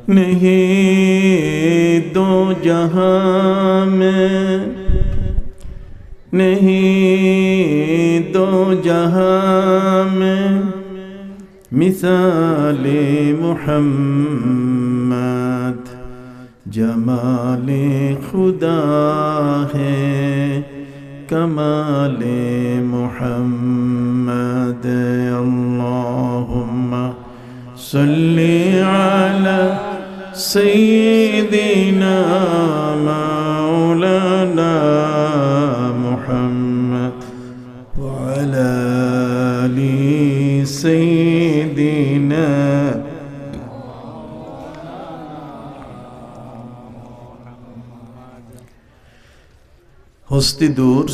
नहीं दो जहां में, नहीं दो जहां में मिसाले मुहम्मद, जमाले खुदा है कमाले मुहम्मद। अल्लाहुम्मा सल्ली अला सय्यिदिना मौलाना मुहम्मद व अला आलि सय्यिदिना। হস্তিদূর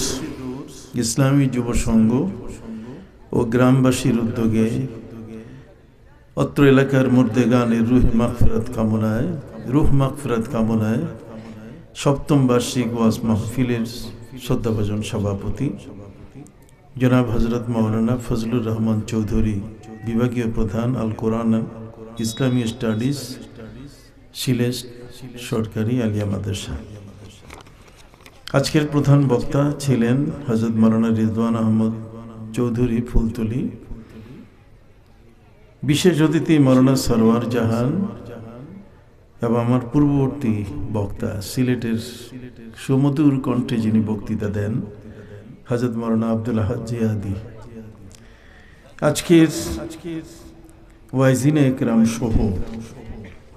ইসলামী যুব সংঘ ও গ্রামবাসীর উদ্যোগে অত্র এলাকার মুর্দেগানের রুহ মাগফিরাত কামনায় সপ্তম বার্ষিক ওয়াজ মাহফিলের শ্রদ্ধাভাজন সভাপতি জনাব হযরত মাওলানা ফজলুর রহমান চৌধুরী, বিভাগীয় প্রধান আল কোরআন ইসলামী স্টাডিজ, সিলেট সরকারি আলিয়া মাদ্রাসা। আজকের প্রধান বক্তা ছিলেন হযরত মাওলানা রিজওয়ান আহমদ চৌধুরী ফুলতলি। বিশেষ অতিথি মাওলানা সরওয়ার জাহান এবং আমার পূর্ববর্তী বক্তা সিলেটের সুমধুর কণ্ঠে যিনি বক্তৃতা দেন হযরত মাওলানা আব্দুল আহাদ জিহাদি। আজকের ওয়াইজিনে একরাম সহ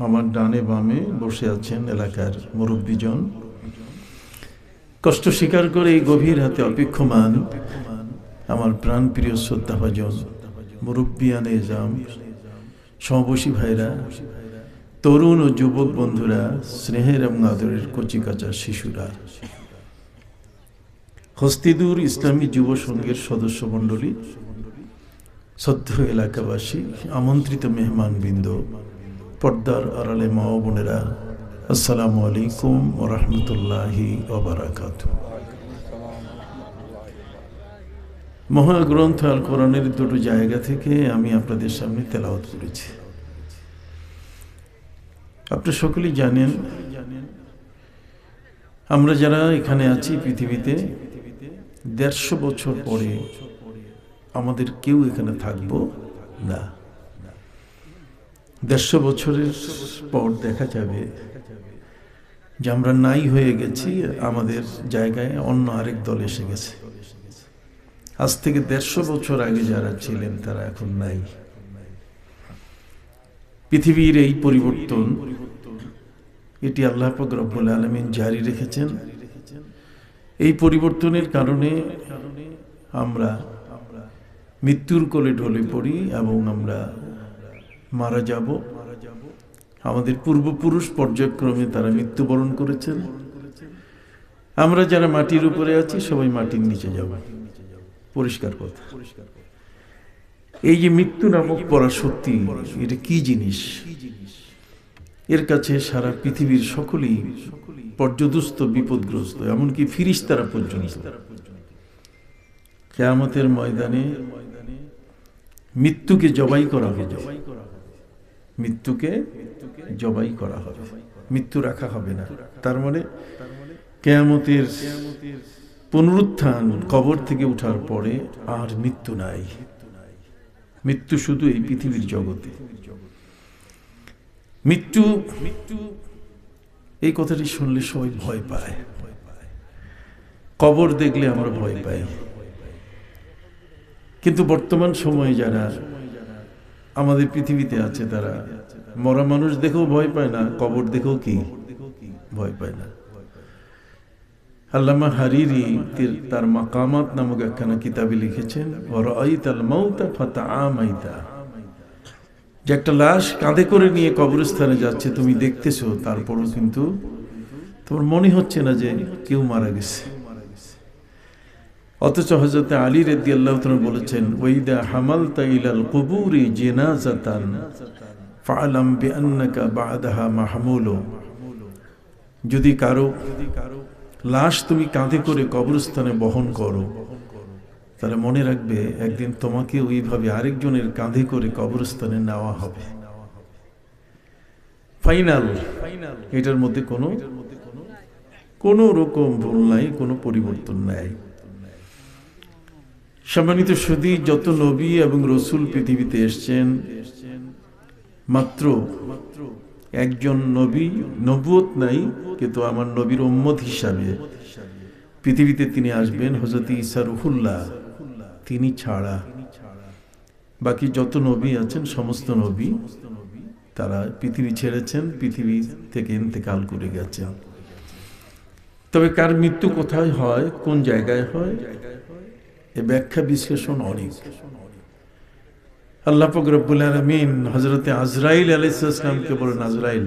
আমার ডানে বামে বসে আছেন এলাকার মুরব্বীজন। কষ্ট স্বীকার করে এই গভীর হাতে অপেক্ষমান আমার প্রাণ প্রিয় শ্রদ্ধাভাজন মুরব্বিয়ানে জাম, সমবয়সী ভাইরা, তরুণ ও যুবক বন্ধুরা, স্নেহের এবং আদরের কচিকাঁচা শিশুরা, হস্তিদূর ইসলামী যুব সংঘের সদস্য মণ্ডলী, শ্রদ্ধেয় এলাকাবাসী, আমন্ত্রিত মেহমানবৃন্দ, পর্দার আড়ালে মা ও বোনেরা, আসসালামু আলাইকুম ওয়া রাহমাতুল্লাহি ওয়া বারাকাতুহু। মহাগ্রন্থ আল কোরআনের দুটো জায়গা থেকে আমি আপনাদের সামনে তেলাওয়াত করেছি। আপনারা সকলেই জানেন, আমরা যারা এখানে আছি পৃথিবীতে ১৫০ বছর পরে আমাদের কেউ এখানে থাকব না। ১৫০ বছরের পর দেখা যাবে যে আমরা নাই হয়ে গেছি, আমাদের জায়গায় অন্য আরেক দল এসে গেছে। আজ থেকে ১৫০ বছর আগে যারা ছিলেন তারা এখন নাই। পৃথিবীর এই পরিবর্তন এটি আল্লাহ পাক রব্বুল আলামিন জারি রেখেছেন। এই পরিবর্তনের কারণে আমরা মৃত্যুর কোলে ঢলে পড়ি এবং আমরা মারা যাব। আমাদের পূর্বপুরুষ পর্যায়ক্রমে তারা মৃত্যুবরণ করেছেন। আমরা যারা মাটির উপরে আছি সবাই মাটির নিচে যাব। পরিষ্কার কথা। এই যে মৃত্যু নামক পরাশক্তি, এটা কি জিনিস? এর কাছে সারা পৃথিবীর সকলেই পর্যদুস্ত, বিপদগ্রস্ত, এমনকি ফিরিস্তারা পর্যন্ত। কিয়ামতের ময়দানে মৃত্যুকে জবাই করা হবে, মৃত্যুকে জবাই করা হবে, মৃত্যু রাখা হবে না। তার মানে কিয়ামতের পুনরুত্থান, কবর থেকে ওঠার পরে আর মৃত্যু নাই। মৃত্যু শুধু এই পৃথিবীর জগতে। মৃত্যু এই কথাটি শুনলে সবাই ভয় পায়। কবর দেখলে আমরা ভয় পাই। কিন্তু বর্তমান সময়ে যারা আমাদের পৃথিবীতে আছে তারা মরা মানুষ দেখেও ভয় পায় না, কবর দেখেও কি ভয় পায় না। আল্লামা হারিরি তার মাকামাত নামক একখানা কিতাবে লিখেছেন, ওয়ারাআইতাল মাউতা ফাতাআমাইতা, যে একটা লাশ কাঁধে করে নিয়ে কবরস্থানে যাচ্ছে, তুমি দেখতেছো, তারপরও কিন্তু তোমার মনে হচ্ছে না যে কেউ মারা গেছে। অথচ হযরত আলী রাদিয়াল্লাহু তাআলা বলেছেন, ওয়াইদা হামালতা ইলাল কুবুরি জিনাজাতান ফাআলাম বিআন্নাকা বা'দাহা মাহমুলু, যদি কারো লাশ তুমি কাঁধে করে কবরস্থানে বহন করো, তাহলে মনে রাখবে একদিন তোমাকে ওইভাবে আরেকজনের কাঁধে করে কবরস্থানে নেওয়া হবে। ফাইনাল, এটার মধ্যে কোনো রকম ভুল নাই, কোনো পরিবর্তন নাই। সম্মানিত সুধী, যত নবী এবং রসুল পৃথিবীতে এসেছেন, মাত্র একজন নবী, নবুয়ত নাই, কিন্তু আমার নবীর উম্মত হিসাবে পৃথিবীতে তিনি আসবেন, হযরত ঈসা রূহুল্লাহ, তিনি ছাড়া বাকি যত নবী আছেন সমস্ত নবী তারা পৃথিবী ছেড়েছেন, পৃথিবী থেকে ইন্তেকাল করে গেছেন। তবে কার মৃত্যু কোথায় হয়, কোন জায়গায় হয়, এ ব্যাখ্যা বিশ্লেষণ অনেক। আল্লাহ পাক রব্বুল আলামিন হযরতে আজরাইল আলাইহিস সালামকে বলেন, আজরাইল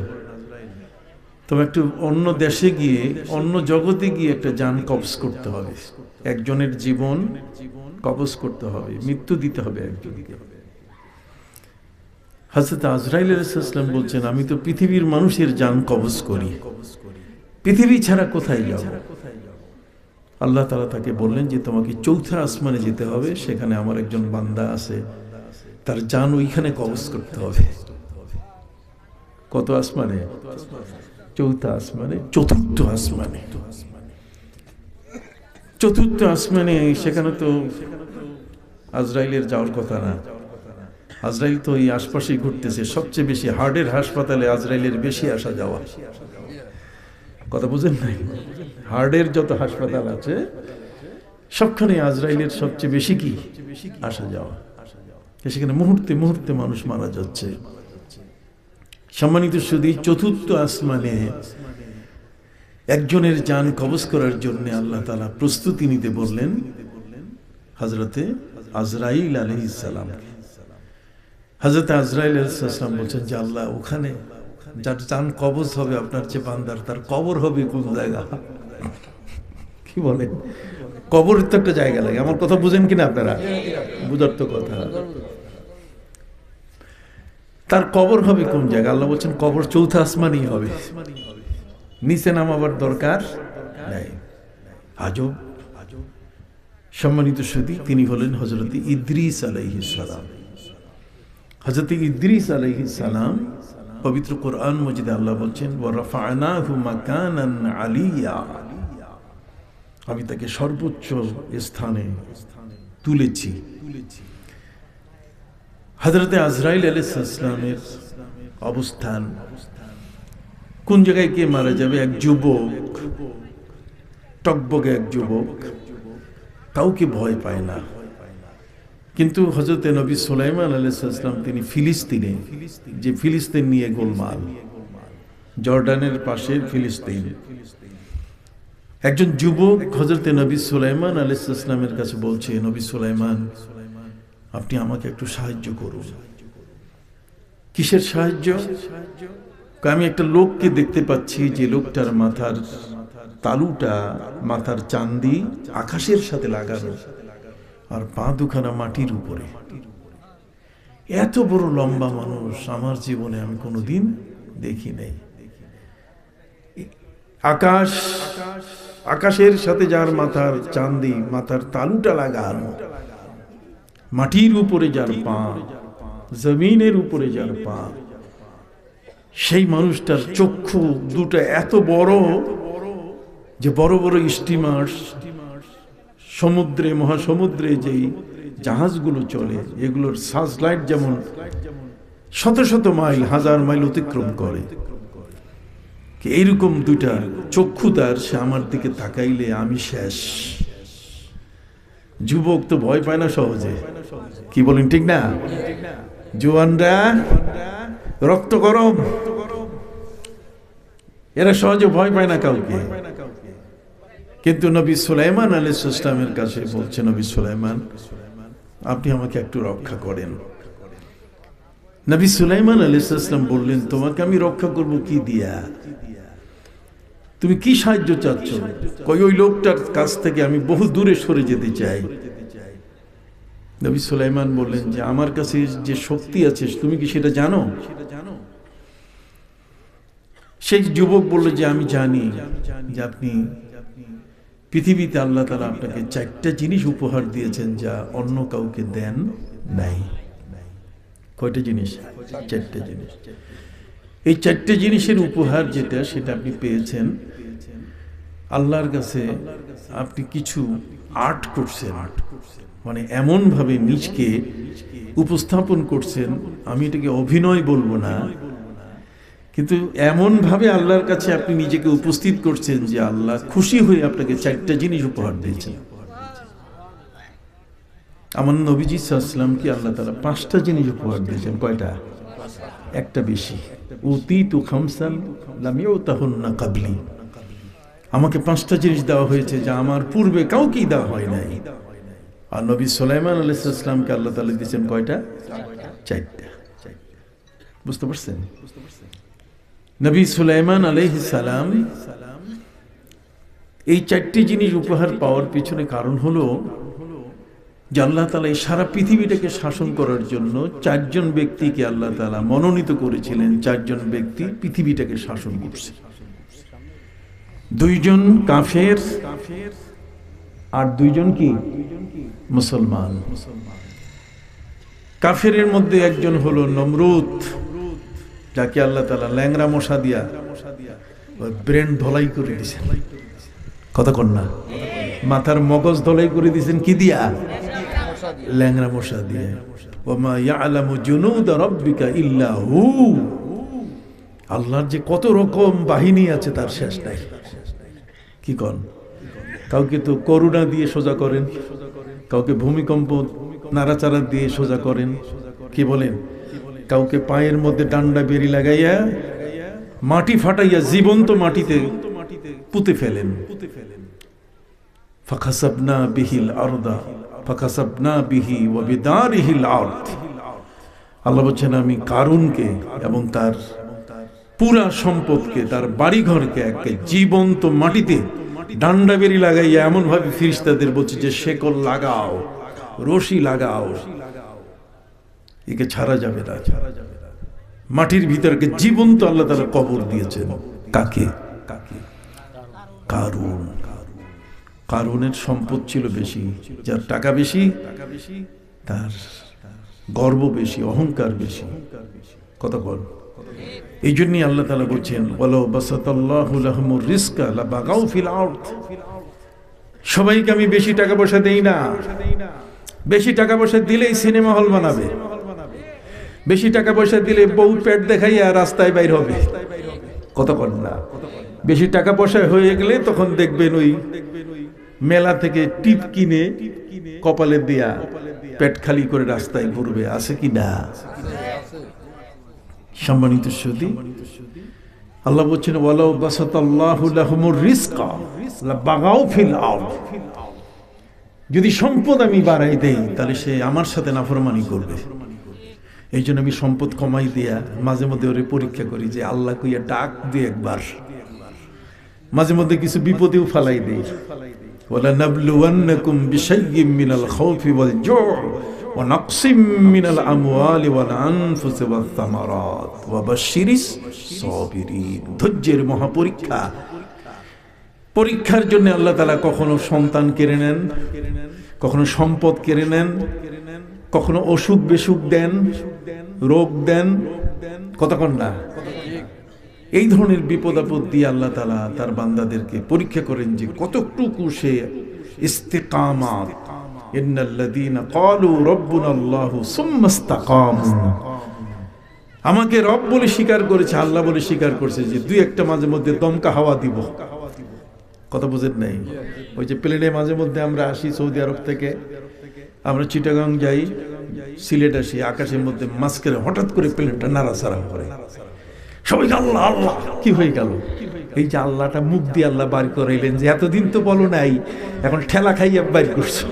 তুমি একটু অন্য দেশে গিয়ে, অন্য জগতে গিয়ে একটা জান কবজ করতে হবে, একজনের জীবন কবজ করতে হবে, মৃত্যু দিতে হবে একজনকে। হযরত আজরাইল আলাইহিস সালাম বলছেন, আমি তো পৃথিবীর মানুষের জান কবজ করি, পৃথিবী ছাড়া কোথায় যাব? আল্লাহ তাআলা তাকে বললেন যে তোমাকে চৌথা আসমানে যেতে হবে, সেখানে আমার একজন বান্দা আছে, তার জান ওইখানে কবজ করতে হবে। কত আসমানে? চৌথা আসমানে, চতুর্থ আসমানে। চতুর্থ আসমানে, সেখানে তো আজরাইলের যাওয়ার কথা না। আজরাইল তো এই আশপাশেই ঘুরতেছে, সবচেয়ে বেশি হার্টের হাসপাতালে আজরাইলের বেশি আসা যাওয়া। কথা বুঝেন নাই? হার্টের যত হাসপাতাল আছে সবখানে আজরাইলের সবচেয়ে বেশি কি আসা যাওয়া। সেখানে মুহূর্তে মুহূর্তে মানুষ মারা যাচ্ছে। সম্মানিত সুধী, চতুর্থ আসমানে একজনের জান কবজ করার জন্য আল্লাহ তাআলা প্রস্তুতি নিতে বললেন হযরতে আজরাইল আলাইহিস সালাম। হযরতে আজরাইল আলাইহিস সালাম বলছেন যে আল্লাহ, ওখানে যার জান কবজ হবে আপনার যে বান্দার, তার কবর হবে কোন জায়গা? কি বলেন? কবর তো একটা জায়গা লাগে। আমার কথা বুঝেন কিনা আপনারা? বুঝার তো কথা। তার কবর হবে কোন জায়গা? আল্লাহ বলছেন কবর চৌথা আসমানেই হবে, নিচে নামাবার দরকার নাই। আজব। সম্মানিত সুধী, তিনি হলেন হযরত ইদ্রিস আলাইহিস সালাম। হযরত ইদ্রিস আলাইহিস সালাম, পবিত্র কোরআন মজিদে আল্লাহ বলছেন, ওয়া রাফা'নাহু মাকানান আলিয়া, আমি তাকে সর্বোচ্চ স্থানে তুলেছি। হযরতে আজরাইল আলাইহিস সালামের অবস্থান কোন জায়গায়? কে মারা যাবে? এক যুবক, টকবগে এক যুবক, কাউকে ভয় পায় না। কিন্তু হযরতে নবী সুলাইমান আলাইহিস সালাম, তিনি ফিলিস্তিনে, যে ফিলিস্তিন নিয়ে গোলমাল, জর্ডানের পাশের ফিলিস্তিন, একজন যুবক হযরতে নবী সুলাইমান আলাইহিস সালামের কাছে বলছে, নবী সুলাইমান, আপনি আমাকে একটু সাহায্য করুন। কিসের সাহায্য? আমি একটা লোককে দেখতে পাচ্ছি, যে লোকটার মাথার তালুটা, মাথার চান্দি আকাশের সাথে লাগানো, আর পা দুখানা মাটির উপরে। এত বড় লম্বা মানুষ আমার জীবনে আমি কোনোদিন দেখি নাই। আকাশের সাথে যার মাথার চান্দি, মাথার তালুটা লাগানো, মাটির উপরে যার পা, জমিনের উপরে যার পা, সেই মানুষটার চক্ষু দুটো এত বড় যে বড় বড় স্টিমার, সমুদ্রে, মহাসমুদ্রে যেই জাহাজগুলো চলে, এগুলোর সার্চ লাইট যেমন শত শত মাইল, হাজার মাইল অতিক্রম করে, এইরকম দুইটা চক্ষু তার। সে আমার দিকে তাকাইলে আমি শেষ। যুবক তো ভয় পায় না সহজে, কি বলেন ঠিক না? জওয়ানরা রক্ত গরম, এরা সহজে ভয় পায় না কাউকে। কিন্তু নবী সুলাইমান আলাইহিস সালামের কাছে বলছে, নবী সুলাইমান, আপনি আমাকে একটু রক্ষা করেন। নবী সুলাইমান আলাইহিস সালাম বললেন, তোমাকে আমি রক্ষা করব কি দিয়া? তুমি কি সাহায্য চাচ্ছ? কই, ওই লোকটার কাছ থেকে আমি বহু দূরে সরে যেতে চাই। নবী সুলাইমান বললেন যে আমার কাছে যে শক্তি আছে তুমি কি সেটা জানো? সেই যুবক বলল যে আমি জানি যে আপনি পৃথিবীতে আল্লাহ তাআলা আপনাকে 4টা জিনিস উপহার দিয়েছেন যা অন্য কাউকে দেন নাই। কয়টা জিনিস? 4টা জিনিস। এই চারটে জিনিসের উপহার যেটা, সেটা আপনি পেয়েছেন আল্লাহর কাছে। আপনি কিছু আর্ট করছেন, মানে এমন ভাবে নিজকে উপস্থাপন করছেন, আমি এটাকে অভিনয় বলবো না, কিন্তু এমন ভাবে আল্লাহর কাছে আপনি নিজেকে উপস্থিত করছেন যে আল্লাহ খুশি হয়ে আপনাকে চারটা জিনিস উপহার দিয়েছেন। আমার নবীজি সাল্লাল্লাহু আলাইহি ওয়াসাল্লামকে আল্লাহ তাআলা পাঁচটা জিনিস উপহার দিয়েছেন। কয়টা? একটা বেশি। উতিতু খামসান লাম ইউতাহুন্না ক্বাবলি। আমাকে পাঁচটা জিনিস দেওয়া হয়েছে যা আমার পূর্বে কাউকেই দেওয়া হয় নাই। আর নবী সুলাইমান আলাইহিস সালামকে আল্লাহ তাআলা দিয়েছেন কয়টা? চারটা। বুঝতে পারছেন? নবী সুলাইমান আলাইহিস সালাম এই চারটি জিনিস উপহার পাওয়ার পিছনে কারণ হলো যে আল্লাহ তাআলা এই সারা পৃথিবীটাকে শাসন করার জন্য চারজন ব্যক্তিকে আল্লাহ তাআলা মনোনীত করেছিলেন। চারজন ব্যক্তি পৃথিবীটাকে শাসন করছে। দুইজন কাফের আর দুইজন কি মুসলমান। কাফেরের মধ্যে একজন হলো নমরুদ, যাকে আল্লাহ তাআলা ল্যাংড়া মশা দিয়া ব্রেন ধলাই করে দিয়েছেন। কথা কন না, মাথার মগজ ধলাই করে দিয়েছেন কি দিয়া? ল্যাংড়া মশা দিয়ে। ওমা ইয়ালামু জুনুদা রাব্বিকা ইল্লা হু। আল্লাহর যে কত রকম বাহিনী আছে তার শেষ নাই। কি কন? কাউকে তো করুণা দিয়ে সোজা করেন, কাউকে ভূমিকম্প নাড়াচাড়া দিয়ে সোজা করেন, কি বলেন? কাউকে পায়ের মধ্যে ডান্ডা বেরি লাগাইয়া মাটি ফাটাইয়া জীবন্ত মাটিতে পুঁতে ফেলেন। ফাখাসাবনা বিহিল আরদা ফাখাসাবনা বিহি ওয়া বিদারিহিল আরদ। আল্লাহ বলেন আমি কারুনকে এবং তার পুরা সম্পদকে, তার বাড়িঘরকে একে জীবন্ত মাটিতে ডান্ডা বেরি লাগাইয়া এমন ভাবে ফেরেশতাদের বলছে যে শেকল লাগাও, রশি লাগাও, একে ছাড়া যাবে না। মাটির ভিতরকে জীবন্ত আল্লাহ তাআলা কবর দিয়েছেন। কাকে? কারুন। কারুনের সম্পদ ছিল বেশি, যার টাকা বেশি তার গর্ব বেশি, অহংকার বেশি। কথা বল। এই জন্যই আল্লাহ তাআলা বলছেন ওয়ালাউ বাসাতাল্লাহু লাহুমুর রিজকা লাবাগাউ ফিল আরদ। সবাইকে আমি বেশি টাকা পয়সা দেই না। বেশি টাকা পয়সা দিলেই সিনেমা হল বানাবে, বেশি টাকা পয়সা দিলে বউ পেট দেখাইয়া রাস্তায় বাইর হবে। কথা বল না। বেশি টাকা পয়সা হয়ে গেলে তখন দেখবেন ওই মেলা থেকে টিপ কিনে কপালে দিয়া পেট খালি করে রাস্তায় ঘুরবে। আছে কি না? সম্মানিত সুধী, আল্লাহ বলছেন ওয়ালাউ বাসাতাল্লাহু লাহুমুর রিজকা লাবাগাউ ফিল আরদ। যদি সম্পদ আমি বাড়াই দেই তাহলে সে আমার সাথে নাফরমানি করবে। এই জন্য আমি সম্পদ কমাই দিয়া মাঝে মধ্যে ওরে পরীক্ষা করি যে আল্লাহ কইয়া ডাক দিয়ে একবার। মাঝে মধ্যে কিছু বিপদেও ফালাই দেই। ওয়ালা নাবলুওয়ান্নাকুম বিশাইয়্যিম মিনাল খাউফি ওয়াল জু'i ওয়া নাকসিম মিনাল আমওয়ালি ওয়াল আনফুসি ওয়াস সামারাত ওয়া বাশশিরিস সাবিরিন। ধৈর্যের মহাপরীক্ষা। পরীক্ষার জন্য আল্লাহ তাআলা কখনো সন্তান কেড়ে নেন, কখনো সম্পদ কেড়ে নেন, কখনো অসুখ বেসুখ দেন, রোগ দেন। কতক্ষণ না এই ধরনের বিপদ আপদ দিয়ে আল্লাহ তাআলা তার বান্দাদেরকে পরীক্ষা করেন যে কতটুকু সে ইস্তিকামাত। ইন্নাল্লাযীনা ক্বালু রাব্বুনাল্লাহু সুম্মা ইসতাকামু। আমাকে রব বলে স্বীকার করেছে, আল্লাহ বলে স্বীকার করেছে, যে দুই একটা মাঝে মধ্যে দমকা হাওয়া দিব। কথা বুঝেন নাই? ওই যে প্লেনে মাঝে মধ্যে আমরা আসি সৌদি আরব থেকে, আমরা চিটাগাং যাই, সিলেট আসি, আকাশের মধ্যে মাঝখানে হঠাৎ করে প্লেনটা নাড়াচাড়া করে, সবাই আল্লাহ আল্লাহ। কি হয়ে গেল? এই যে আল্লাহটা মুখ দিয়ে আল্লাহ বার করাইলেন যে এতদিন তো বলো নাই, এখন ঠেলা খাইয়া বাইর করছো।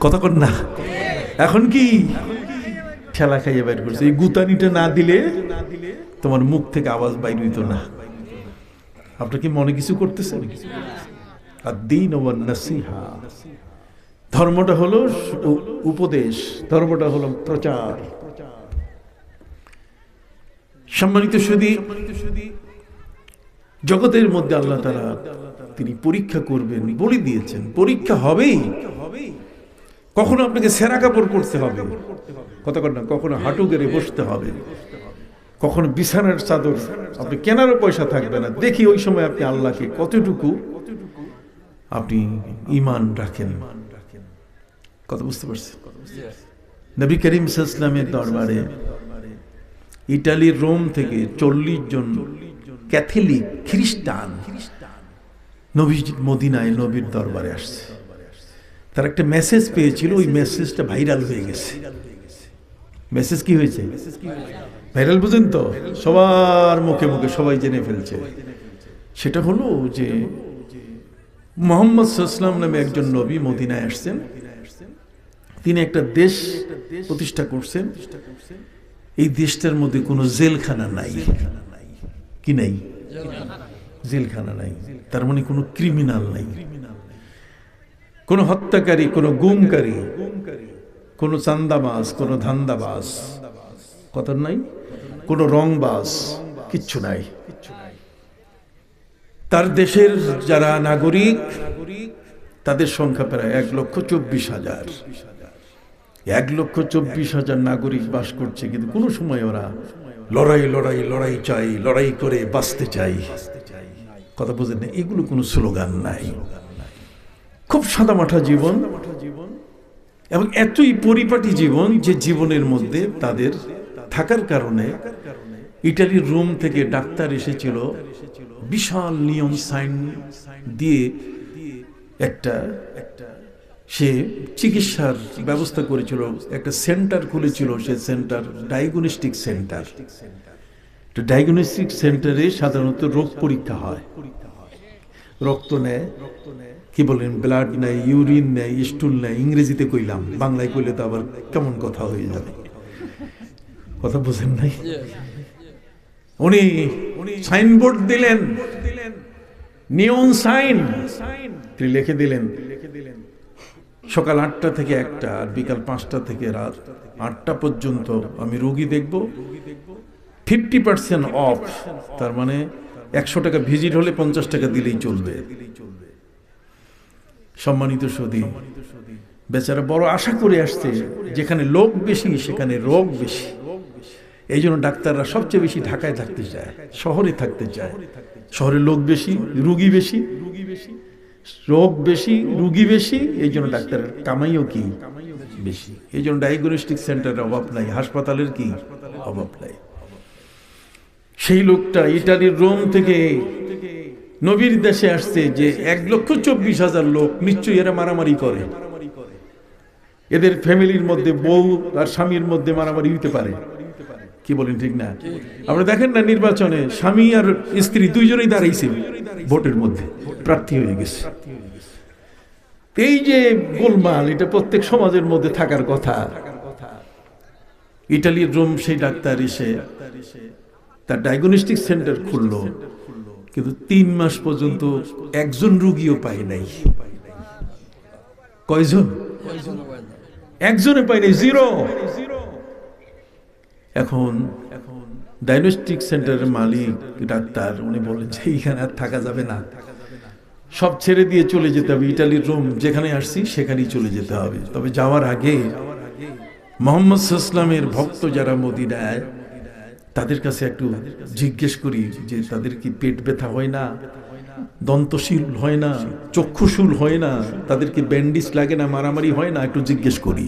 কতক্ষণ না? এখন কি ঠেলা খাইয়া বাইর করছো? এই গুতানিটা না দিলে তোমার মুখ থেকে আওয়াজ বাইর হইতো না। আপনার কি মনে কিছু করতেছেন? আদ-দীন ওয়ান নাসিহা। ধর্মটা হলো উপদেশ, ধর্মটা হলো প্রচার। সম্মানিত সুধী, জগতের মধ্যে আল্লাহ তাআলা তিনি পরীক্ষা করবেন বলে দিয়েছেন। পরীক্ষা হবেই। কখনো আপনাকে সেরা কাপড় পরতে হবে, কতক্ষণ না, কখনো হাঁটু গেড়ে বসতে হবে, কখনো বিছানার চাদর আপনি কেনারও পয়সা থাকবে না, দেখি ওই সময় আপনি আল্লাহকে কতটুকু আপনি ঈমান রাখেন। কথা বুঝতে পারছেন? নবী করিম সাল্লাল্লাহু আলাইহি ওয়াসাল্লামের দরবারে ইটালির রোম থেকে 40 জন ক্যাথলিক খ্রিস্টান নবী মদিনায় নবীর দরবারে আসছে। তার একটা মেসেজ পেয়েছিল, ওই মেসেজটা ভাইরাল হয়ে গেছে। মেসেজ কি হয়েছে? ভাইরাল, বুঝেন তো? সবার মুখে মুখে সবাই জেনে ফেলছে। সেটা হলো যে মুহাম্মদ সাল্লাল্লাহু আলাইহি ওয়াসাল্লাম নামে একজন নবী মদিনায় আসছেন। তিনি একটা দেশ প্রতিষ্ঠা করছেন। এই দেশটার মধ্যে কোনো জেলখানা নাই। কি নাই? জেলখানা নাই। তার মানে কোনো ক্রিমিনাল নাই, কোনো হত্যাকারী, কোনো গুমকারী, কোনো চান্দাবাজ, কোনো ধান্দাবাজ, কথা নাই, কোনো রংবাজ, কিচ্ছু নাই। তার দেশের যারা নাগরিক তাদের সংখ্যা প্রায় 1,24,000। 1,24,000 নাগরিক বাস করছে, কিন্তু কোনো সময় ওরা লড়াই লড়াই লড়াই চাই, লড়াই করে বাঁচতে চাই, কথা বোঝেন না? এগুলো কোনো স্লোগান নাই। খুব সাদামাঠা জীবন, এবং এতই পরিপাটি জীবন যে জীবনের মধ্যে তাদের থাকার কারণে ইটালির রোম থেকে ডাক্তার এসেছিল, বিশাল নিয়ম সাইন দিয়ে একটা সে চিকিৎসার ব্যবস্থা করেছিল, একটা সেন্টার খুলেছিল। সে সেন্টার ডায়াগনস্টিক সেন্টার। ডায়াগনস্টিক সেন্টারে সাধারণত রোগ পরীক্ষা হয়, রক্ত নেয়, কি বলেন, ব্লাড নেয়, ইউরিন নেয়, স্টুল নেয়। ইংরেজিতে কইলাম, বাংলায় কইলে তো আবার কেমন কথা হয়ে যাবে, কথা বোঝেন নাই? উনি সাইনবোর্ড দিলেন, নিয়ন সাইন তিনি লিখে দিলেন, সকাল 8টা থেকে 1টা আর বিকাল 5টা থেকে রাত 8টা পর্যন্ত আমি রোগী দেখব, 50% অফ। তার মানে 100 টাকা ভিজিট হলে 50 টাকা দিলেই চলবে। সম্মানিত সুধী, বেচারা বড় আশা করে আসছে, যেখানে লোক বেশি সেখানে রোগ বেশি। এই জন্য ডাক্তাররা সবচেয়ে বেশি ঢাকায় থাকতে চায়, শহরে থাকতে চায়। শহরে লোক বেশি, রুগী বেশি, রোগ বেশি, রুগী বেশি, এই জন্য ডাক্তারের কামাইও কি বেশি। এই জন্য ডায়াগনস্টিক সেন্টারের অভাব নাই, হাসপাতালের কি অভাব নাই। সেই লোকটা ইটালির রোম থেকে নবীর দেশে আসছে, যে 1,24,000 লোক, নিশ্চয়ই এরা মারামারি করে। এদের ফ্যামিলির মধ্যে বউ আর স্বামীর মধ্যে মারামারি হইতে পারে, কি বলেন, ঠিক না? আমরা দেখেন না, নির্বাচনে স্বামী আর স্ত্রী দুইজনেই দাঁড়াইছে ভোটের মধ্যে, প্রার্থী হয়ে গেছে। এই যে গোলমাল, এটা প্রত্যেক সমাজের মধ্যে থাকার কথা। ইটালির রোম সেই ডাক্তার এসে তার ডায়াগনস্টিক সেন্টার খুললো, কিন্তু 3 মাস পর্যন্ত একজন রুগীও পায় নাই। কয়জন? একজনে পায় নাই, জিরো। এখন ডায়াগনস্টিক সেন্টারের মালিক ডাক্তার উনি বললেন যে এখানে আর থাকা যাবে না, সব ছেড়ে দিয়ে চলে যেতে হবে, ইটালির রোম যেখানে আসছি সেখানেই চলে যেতে হবে। তবে যাওয়ার আগে মুহাম্মদ সাল্লাল্লাহু আলাইহি ওয়াসাল্লামের ভক্ত যারা মদিনায়, তাদের কাছে একটু জিজ্ঞেস করি যে তাদের কি পেট ব্যথা হয় না, দন্তশূল হয় না, চক্ষুশূল হয় না, তাদের কি ব্যান্ডিজ লাগে না, মারামারি হয় না, একটু জিজ্ঞেস করি।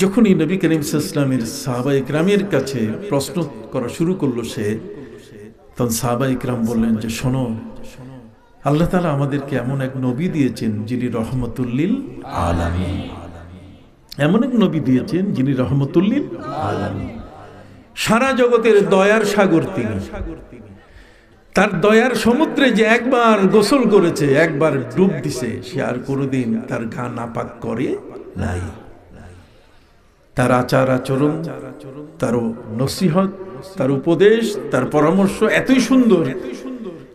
যখনই নবী করিম সাল্লাল্লাহু আলাইহি ওয়াসাল্লামের সাহাবায়ে কেরামের কাছে প্রশ্ন করা শুরু করলো সে, তখন সাহাবায়ে কেরাম বললেন যে শোনো, আল্লাহ তাআলা আমাদেরকে এমন এক নবী দিয়েছেন যিনি রহমতুল লিল আলামিন। এমন এক নবী দিয়েছেন যিনি রহমতুল লিল আলামিন, সারা জগতের দয়ার সাগর তিনি। তার দয়ার সমুদ্রে যে একবার গোসল করেছে, একবার ডুব দিছে, সে আর কোনোদিন তার গা নাপাক করে নাই। তার আচার আচরণ, তার নসিহত, তার উপদেশ, তার পরামর্শ এতই সুন্দর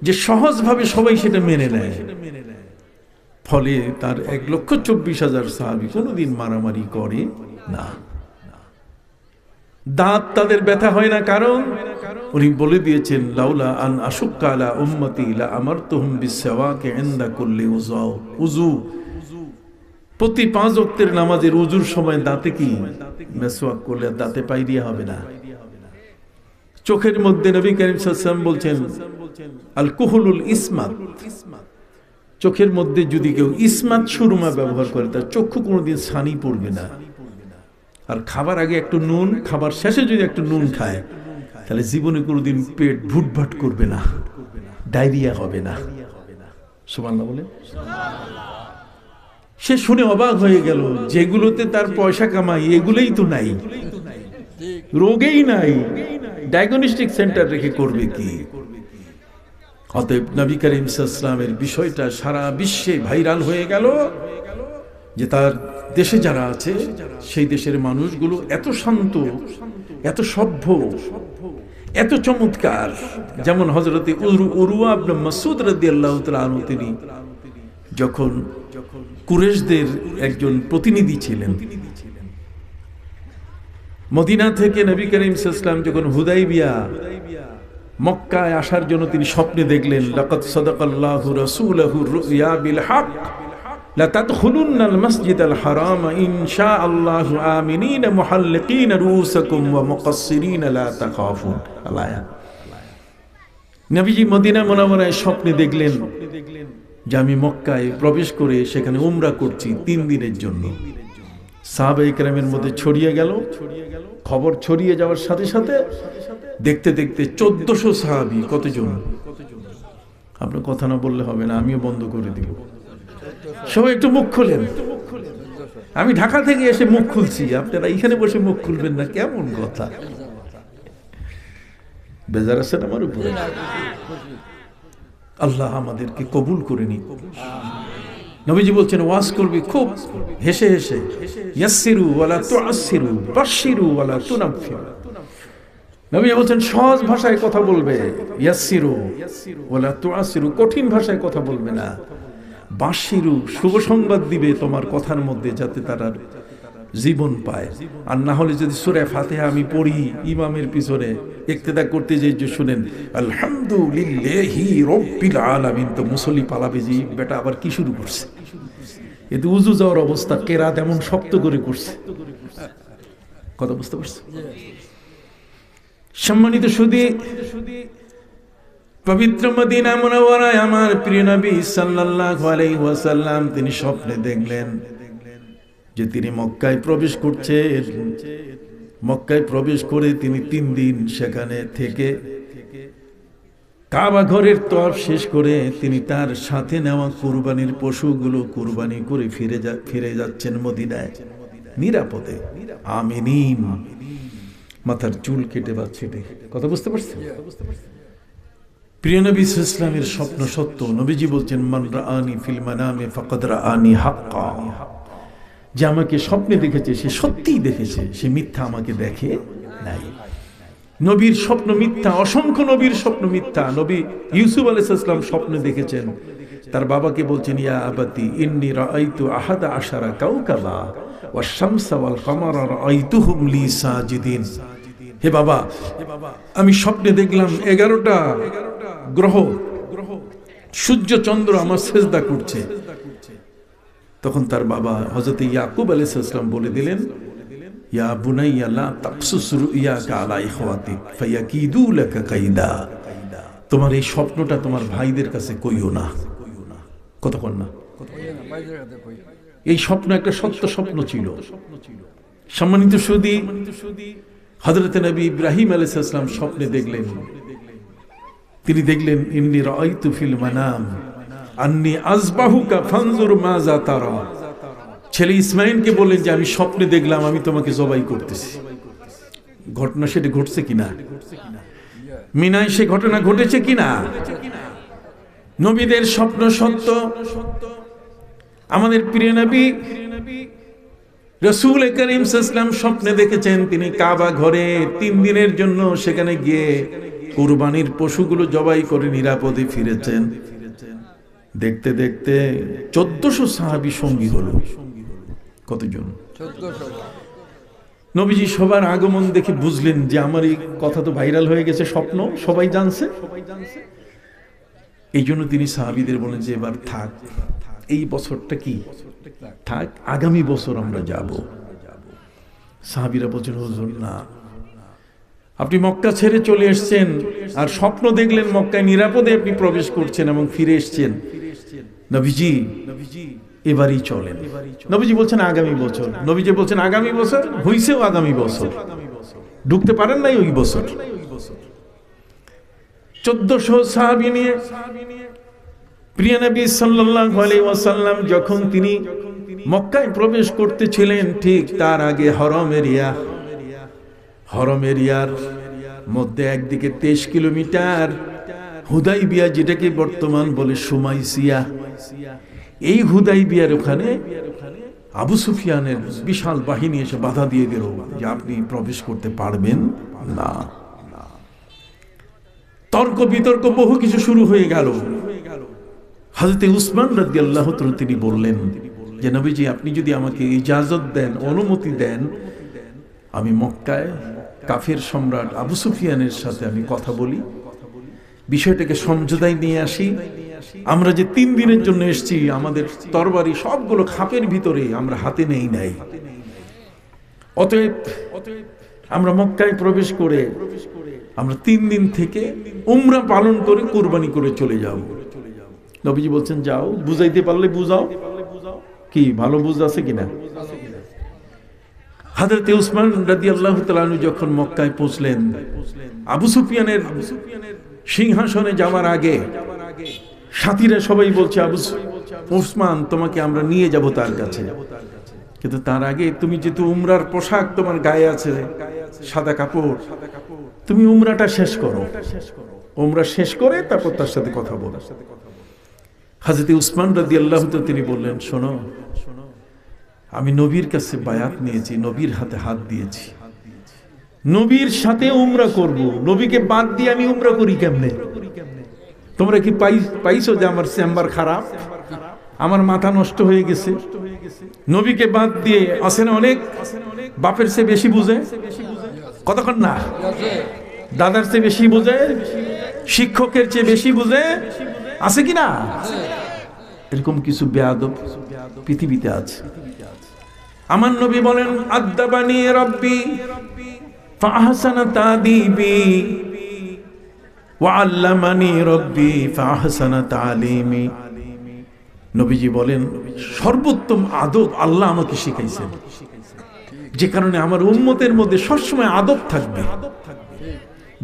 যে সহজভাবে সবাই সেটা মেনে নেয়। ফলে তার 1,24,000 সাহাবী কোনোদিন মারামারি করে না। দাঁত তাদের ব্যথা হয় না, কারণ উনি বলে দিয়েছেন, লাউলা আন আশুক্কা আলা উম্মতি লা আমারতুহুম বিসওয়াকি ইনদা কুল্লি উযু। প্রতি 5 ওয়াক্তের নামাজের উজুর সময় দাঁতে কি মেসওয়াক করলে দাঁতে পাই দিয়ে হবে না, চোখের মধ্যে নবী করিম সাল্লাল্লাহু আলাইহি ওয়াসাল্লাম বলছেন আল কুহুলুল ইসমাত, চোখের মধ্যে যদি কেউ ইসমাত সুরমা ব্যবহার করে তার চক্ষু কোনোদিন ছানি পড়বে না। আর খাবার আগে একটু নুন, খাবার শেষে যদি একটু নুন খায় তাহলে জীবনে কোনোদিন পেট ভুটভাট করবে না, ডায়রিয়া হবে না। সুবহানাল্লাহ বলে। সে শুনে অবাক হয়ে গেল, যেগুলোতে তার পয়সা কামাই এগুলোই তো নাই, রোগেই নাই, ডায়াগনস্টিক সেন্টার রেখে করবে কি? অতএব নবী করিম সাল্লাল্লাহু আলাইহি ওয়াসাল্লামের বিষয়টা সারা বিশ্বে ভাইরাল হয়ে গেল যে তার দেশে যারা আছে সেই দেশের মানুষগুলো এত শান্ত, এত সভ্য, এত চমৎকার। যেমন হযরতে উরওয়া ইবনে মাসউদ রাদিয়াল্লাহু তাআলা আনহু, তিনি যখন কুরাইশদের একজন প্রতিনিধি ছিলেন, মদিনা থেকে নবী করিম সাল্লাল্লাহু আলাইহি ওয়াসাল্লাম যখন হুদাইবিয়া মক্কায় আসার জন্য তিনি স্বপ্নে দেখলেন, লাকাদ সাদাকাল্লাহু রাসূলুহু রুয়া বিল হক লা তাদখুলুন্নাল মাসজিদাল হারাম ইনশাআল্লাহু আমিনিনা মুহাল্লিকিনা রুউসাকুম ওয়া মুকাসসিরিনা লা তাখাফুন। আয়াত। নবীজি মদিনা মুনাওয়ারায় স্বপ্নে দেখলেন যে আমি মক্কায় প্রবেশ করে সেখানে উমরা করছি 3 দিনের জন্য। সাহাবায়ে কেরামের মধ্যে ছড়িয়ে গেল, খবর ছড়িয়ে যাওয়ার সাথে সাথে দেখতে দেখতে 1400 সাহাবী। কতজন? আপনার কথা না বললে হবে না, আমিও বন্ধ করে দিব। সবাই একটু মুখ খোলেন। আমি ঢাকা থেকে এসে মুখ খুলছি, আপনারা এখানে বসে মুখ খুলবেন না, কেমন কথা? বেজার আছেন আমার উপরে? আল্লাহ আমাদেরকে কবুল করে নিন। নবীজি বলছেন ওয়াজ করবি খুব হেসে হেসে, ইয়াসসিরু ওয়ালা তুআসসিরু বাশশিরু ওয়ালা তুনাফফিরু। নবীজি বলছেন সহজ ভাষায় কথা বলবে, ইয়াসসিরু ওয়ালা তুআসসিরু, কঠিন ভাষায় কথা বলবে না। বাশশিরু, শুভ সংবাদ দিবে তোমার কথার মধ্যে যাতে তারা জীবন পায়। আর না হলে যদি সূরা ফাতিহা আমি পড়ি ইমামের পিছনে ইক্তেদা করতে যাই, যে শুনেন আলহামদুলিল্লাহি রাব্বিল আলামিন, তো মুসল্লি পালাবে যে বেটা আবার কি শুরু করছে। এতে উজু যাওয়ার অবস্থা, কেরাত এমন শক্ত করে করছে। কথা বুঝতে পারছো? সম্মানিত সুধী, পবিত্র মদিনা মুনাওয়ারায় আমার প্রিয় নবী সাল্লাল্লাহু আলাইহি ওয়াসাল্লাম তিনি স্বপ্নে দেখলেন যে তিনি মক্কায় প্রবেশ করছেন। মক্কায় প্রবেশ করে তিনি 3 দিন সেখানে থেকে কাবা ঘরের তওয়াফ শেষ করে তিনি তার সাথে নেওয়া কুরবানির পশুগুলো কুরবানি করে ফিরে যাচ্ছেন মদিনায় নিরাপদে, আমিনিন, মাথার চুল কেটে বা ছেটে। কথা বুঝতে পারছেন? প্রিয় নবী সাল্লাল্লাহু আলাইহি ওয়াসাল্লামের স্বপ্ন সত্য। নবীজি বলছেন মান রাআনি ফিল মানামে ফাকাদ রাআনি হাক্কা, যে আমাকে স্বপ্নে দেখেছে সে সত্যিই দেখেছে, সে মিথ্যা আমাকে দেখে নাই। নবীর স্বপ্ন মিথ্যা, অসংখ্য নবীর স্বপ্ন মিথ্যা। নবী ইউসুফ আলাইহিস সালাম স্বপ্নে দেখেছেন, তার বাবাকে বলছেন ইয়া আবাতি ইন্নী রাআইতু আহাদা আশারা কাওকাবা ওয়াশ শামসা ওয়াল কামারা রাআইতুহুম লি সাজিদিন। হে বাবা, আমি স্বপ্নে দেখলাম 11টা গ্রহ, সূর্য চন্দ্র আমার সিজদা করছে। তখন তার বাবা হযরত ইয়াকুব আলাইহিস সালাম বলে দিলেন ইয়া বুনাইয়া লা তাকসুস রুইয়াকা আলা ইখওয়াতিক ফায়াকিদু লাকা কাইদা, তোমার এই স্বপ্নটা তোমার ভাইদের কাছে কইও না। কতক্ষণ না, এই স্বপ্ন একটা সত্য স্বপ্ন ছিল। সম্মানিত সুধী, হযরত নবী ইব্রাহিম আলাইহিস সালাম স্বপ্নে দেখলেন, তিনি দেখলেন ইন্নী রাআইতু ফিল মানাম আন্নী আযবাহুকা ফানজুর মাযা তারা। ছেলে ইসমাঈলকে বললেন যে আমি স্বপ্নে দেখলাম আমি তোমাকে জবাই করতেছি। ঘটনা সেটা ঘটছে কিনা? মিনায় সে ঘটনা ঘটেছে কিনা? নবীদের স্বপ্ন সত্য। আমাদের প্রিয় নবী রাসূল করিম সাল্লাল্লাহু আলাইহি ওয়াসাল্লাম স্বপ্নে দেখেছেন তিনি কাবা ঘরে 3 দিনের জন্য সেখানে গিয়ে কুরবানির পশুগুলো জবাই করে নিরাপদে ফিরেছেন। দেখতে দেখতে 1400 সাহাবী সঙ্গী হলো। কতজন? 1400। নবীজি সবার আগমন দেখে বুঝলেন যে আমার এই কথা তো ভাইরাল হয়ে গেছে, স্বপ্ন সবাই জানছে। এই জন্য তিনি সাহাবীদের বলেন যে এবার থাক, এই বছরটা কি থাক, আগামী বছর আমরা যাব। সাহাবীরা বলছেন হুজুর না, আপনি মক্কা ছেড়ে চলে এসেছেন আর স্বপ্ন দেখলেন মক্কায় নিরাপদে আপনি প্রবেশ করছেন এবং ফিরে এসেছেন। নবীজি এবারই চলেন। নবীজি বলছেন আগামী বছর। নবীজি বলছেন আগামী বছর, হইছেও আগামী বছর, ঢুকতে পারেন নাই ওই বছর। 1400 সাহাবী নিয়ে প্রিয় নবী সাল্লাল্লাহু আলাইহি ওয়াসাল্লাম যখন তিনি মক্কায় প্রবেশ করতেছিলেন, ঠিক তার আগে হরম এরিয়ার মধ্যে একদিকে 23 কিলোমিটার হুদাইবিয়া, যেটাকে বর্তমান বলে সুমাইসিয়া, এই হুদাইবিয়ার ওখানে আবু সুফিয়ানের বিশাল বাহিনী এসে বাধা দিয়ে দিল যে আপনি প্রবেশ করতে পারবেন না। তর্ক বিতর্ক বহু কিছু শুরু হয়ে গেল। হযরত উসমান রাদিয়াল্লাহু তাআলা তিনি বললেন যে নবীজি আপনি যদি আমাকে ইজাজত দেন, অনুমতি দেন, আমি মক্কায় কাফের সম্রাট আবু সুফিয়ানের সাথে আমি কথা বলি, বিষয়টাকে সমঝোতায় নিয়ে আসি। আমরা যে 3 দিনের জন্য এসেছি, আমাদের তরবারি সবগুলো খাপের ভিতরে আমরা হাতে নেই নাই, অতএব আমরা মক্কায় প্রবেশ করে আমরা 3 দিন থেকে উমরা পালন করে কুরবানি করে চলে যাব। নবীজি বলছেন যাও, বুঝাইতে পারলে বুঝাও। কি ভালো বুঝ আছে কিনা? হযরত উসমান রাদিয়াল্লাহু তাআলা আনহু যখন মক্কায় পৌঁছলেন, আবু সুফিয়ানের সিংহাসনে যাওয়ার আগে সাথীরা সবাই বলছে উসমান তোমাকে আমরা নিয়ে যাব তার কাছে, কিন্তু তার আগে তুমি যেহেতু উমরার পোশাক তোমার গায়ে আছে, সাদা কাপড়, তুমি উমরাটা শেষ করো, উমরা শেষ করে তারপর তার সাথে কথা বলো। হযরত উসমান রাদিয়াল্লাহু তাআলা তিনি বললেন শোনো, আমি নবীর কাছে বায়াত নিয়েছি, নবীর হাতে হাত দিয়েছি, নবীর সাথে উমরা করব, নবীকে বাদ দিয়ে আমি উমরা করি কেমনে? তোমরা কি পাইছো যে আমার চেম্বার খারাপ, আমার মাথা নষ্ট হয়ে গেছে? নবীকে বাদ দিয়ে আছে না অনেক বাপের চেয়ে বেশি বুঝে, কতক্ষণ না, দাদার চেয়ে বেশি বুঝে, শিক্ষকের চেয়ে বেশি বুঝে, আছে কি না? এরকম কিছু বেয়াদব পৃথিবীতে আছে। আমার নবী বলেন আদাবানি রাব্বি ফাহসানা তাদিবি ওয়া আল্লামানি রাব্বি ফাহসানা তালিমি। নবীজি বলেন সর্বোত্তম আদব আল্লাহ আমাকে শিখাইছেন, যে কারণে আমার উম্মতের মধ্যে সবসময় আদব থাকবে।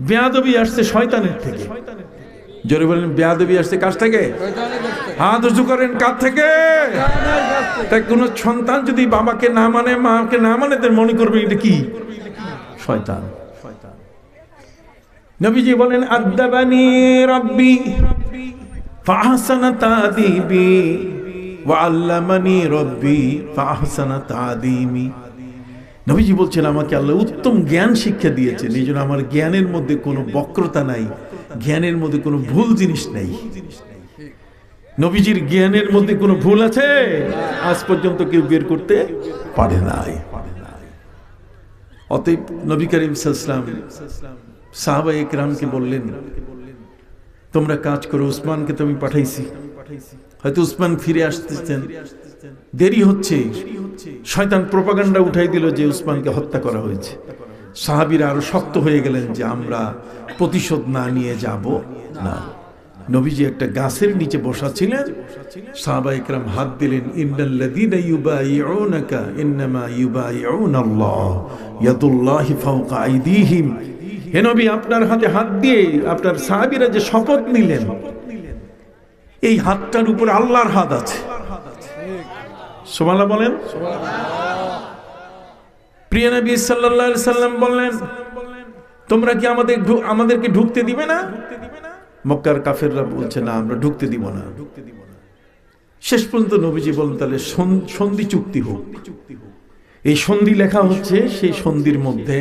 বেয়াদবি আসছে শয়তানের থেকে। জোরে বলেন বেয়াদবি আসছে কার থেকে? হাত উঁচু করেন, কার থেকে? তাই কোন সন্তান যদি বাবাকে না মানে, মাকে না মানে, তার মনে করবে এটা কি? শয়তান। নবীজি বলেন আদাবানি রাব্বি ফাহসানা তাদিবি ওয়া আল্লামানি রাব্বি ফাহসানা তাদিমি। নবীজি বলছেন আমাকে আল্লাহ উত্তম জ্ঞান শিক্ষা দিয়েছেন, এই জন্য আমার জ্ঞানের মধ্যে কোনো বক্রতা নাই, জ্ঞানের মধ্যে কোনো ভুল জিনিস নেই। নবীজির জ্ঞানের মধ্যে কোনো ভুল আছে আজ পর্যন্ত কেউ বের করতে পারে নাই। অতএব নবী করিম সাল্লাল্লাহু আলাইহি ওয়াসাল্লাম সাহাবায়ে কেরামকে বললেন তোমরা কাজ করো, উসমানকে তো আমি পাঠাইছি, হয়তো উসমান ফিরে আসতেছেন, দেরি হচ্ছে। শয়তান প্রোপাগান্ডা উঠাই দিল যে উসমানকে হত্যা করা হয়েছে। সাহাবীরা আরো শক্ত হয়ে গেলেন যে আমরা প্রতিশোধ না নিয়ে যাব না। নবীজি একটা গাছের নিচে বসা ছিলেন, সাহাবায়ে কেরাম হাত দিলেন, ইন্নাল্লাযীনা ইউবাইউনাকা ইন্নামা ইউবাইউনাল্লাহ ইয়াদুল্লাহি ফাওকা আইদিহিম। হে নবী, আপনার হাতে হাত দিয়ে আপনার সাহাবীরা যে শপথ নিলেন, এই হাতটার উপরে আল্লাহর হাত আছে। সুবহানাল্লাহ বলেন। প্রিয় নবী সাল্লাল্লাহু আলাইহি সাল্লাম বললেন তোমরা কি আমাদেরকে ঢুকতে দিবে না? মক্কার কাফেররা বলছে না, আমরা ঢুকতে দিব না। শেষ পর্যন্ত নবীজি বলেন তাহলে সন্ধি চুক্তি হোক। এই সন্ধি লেখা হচ্ছে, সেই সন্ধির মধ্যে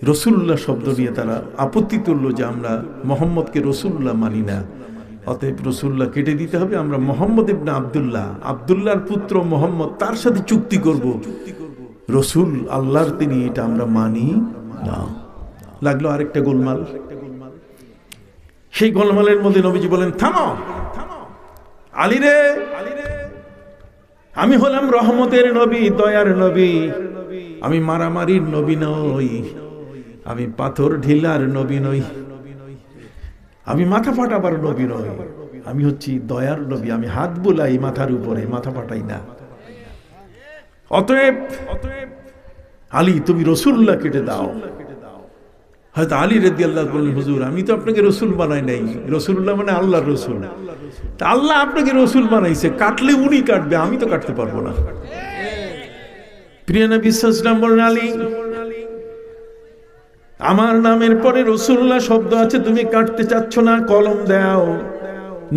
রাসূলুল্লাহ শব্দ নিয়ে তারা আপত্তি তুলল যে আমরা মুহাম্মদকে রাসূলুল্লাহ মানি না, অতএব রাসূলুল্লাহ কেটে দিতে হবে। আমরা মুহাম্মদ ইবনে আব্দুল্লাহর পুত্র মুহাম্মদ, তার সাথে চুক্তি করব। রাসূল আল্লাহর, তিনি, এটা আমরা মানি না। লাগলো আরেকটা গোলমাল। সেই গোলমালের মধ্যে নবীজি বলেন থামো, আলী রে, আমি হলাম রহমতের নবী, দয়ার নবী, আমি মারামারির নবী নই। আমি পাথর ঢিলার নবী নই, আমি মাথা ফাটাবার নবী নই, আমি হচ্ছি দয়ার নবী। আমি হাত বুলাই মাথার উপরে, মাথা ফাটাই না। অতএব আলী তুমি রসুল্লাহ কেটে দাও। হয়তো আলী রাদিয়াল্লাহু বললেন, হুজুর আমি তো আপনাকে রসুল বানাই নাই, রসুল্লাহ মানে আল্লাহর রসুল, তা আল্লাহ আপনাকে রসুল বানাইছে, কাটলে উনি কাটবে, আমি তো কাটতে পারবো না। প্রিয় নবী সাল্লাল্লাহু আলাইহি ওয়াসাল্লাম বলেন, আলী আমার নামের পরে রসুল্লাহ শব্দ আছে, তুমি কাটতে চাচ্ছ না, কলম দাও।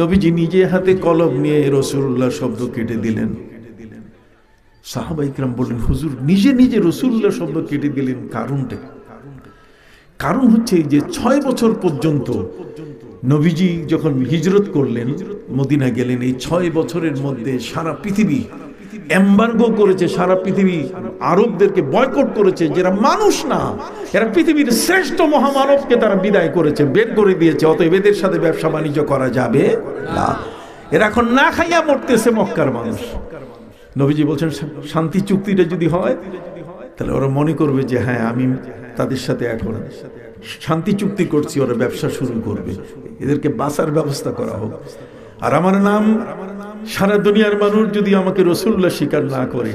নবীজি নিজে হাতে কলম নিয়ে রসুল্লাহ শব্দ কেটে দিলেন। সাহাবায়ে কেরাম বললেন, হুজুর নিজে নিজে রসুল্লাহ শব্দ কেটে দিলেন, কারণটা? কারণ হচ্ছে যে 6 বছর পর্যন্ত নবীজি যখন হিজরত করলেন, মদিনা গেলেন, এই 6 বছরের মধ্যে সারা পৃথিবী এমবার্গো করেছে, সারা পৃথিবী আরবদেরকে বয়কট করেছে, যারা মানুষ না, এরা পৃথিবীর শ্রেষ্ঠ মহামানবকে তারা বিদায় করেছে, বের করে দিয়েছে। অতএব এদের সাথে ব্যবসা বাণিজ্য করা যাবে না। এরা এখন না খাইয়া মরতেছে মক্কার মানুষ। নবীজি বলছেন, শান্তি চুক্তিটা যদি হয় তাহলে ওরা মনে করবে যে হ্যাঁ আমি তাদের সাথে এখন শান্তি চুক্তি করছি, ওরা ব্যবসা শুরু করবে, এদেরকে বাঁচার ব্যবস্থা করা হোক। আর আমার নাম সারা দুনিয়ার মানুষ যদি আমাকে রসুল্লাহ স্বীকার না করে,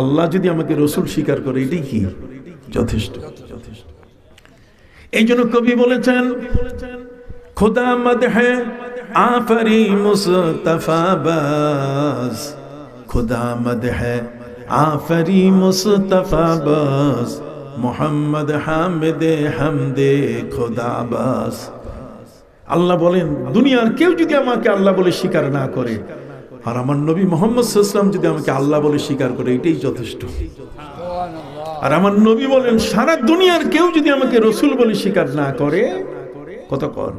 আল্লাহ যদি আমাকে রসুল স্বীকার করে, এটাই কি যথেষ্ট। এই জন্য কবি বলেছেন, খুদা মদহে আফরি মুস্তাফা বাস, খুদা মদহে আফরি মুস্তাফা বাস, মোহাম্মদ হামিদে হামদে খুদা বাস। আল্লাহ বলেন, দুনিয়ার কেউ যদি আমাকে আল্লাহ বলে স্বীকার না করে, আর আমার নবী মুহাম্মদ সাল্লাল্লাহু আলাইহি ওয়াসাল্লাম যদি আমাকে আল্লাহ বলে স্বীকার করে, এটাই যথেষ্ট। আর আমার নবী বলেন, সারা দুনিয়ার কেউ যদি আমাকে রসুল বলে স্বীকার না করে, কতক্ষণ,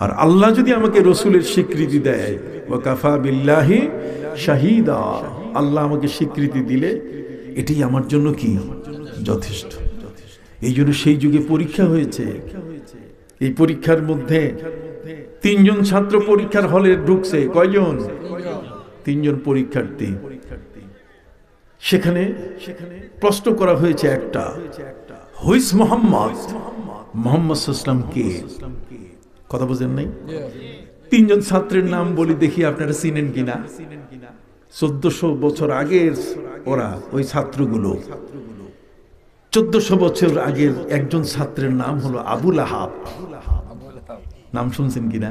আর আল্লাহ যদি আমাকে রসুলের স্বীকৃতি দেয়, ওয়া কাফা বিল্লাহি শাহিদা, আল্লাহ আমাকে স্বীকৃতি দিলে এটাই আমার জন্য কি যথেষ্ট। এই জন্য সেই যুগে পরীক্ষা হয়েছে। এই পরীক্ষার মধ্যে 3 জন ছাত্র পরীক্ষার হলে ঢুকছে। কয়জন? 3 জন পরীক্ষার্থী। সেখানে প্রশ্ন করা হয়েছে একটা, হুইজ মোহাম্মদ, মোহাম্মদ সাল্লাল্লাহু আলাইহি ওয়াসাল্লাম কে? কথা বুঝেন নাই? 3 জন ছাত্রের নাম বলি, দেখি আপনারা চিনেন কিনা। 1400 বছর আগের ওরা, ওই ছাত্রগুলো। 1400 বছর আগের একজন ছাত্রের নাম হলো আবু লাহাব। নাম শুনছেন কিনা?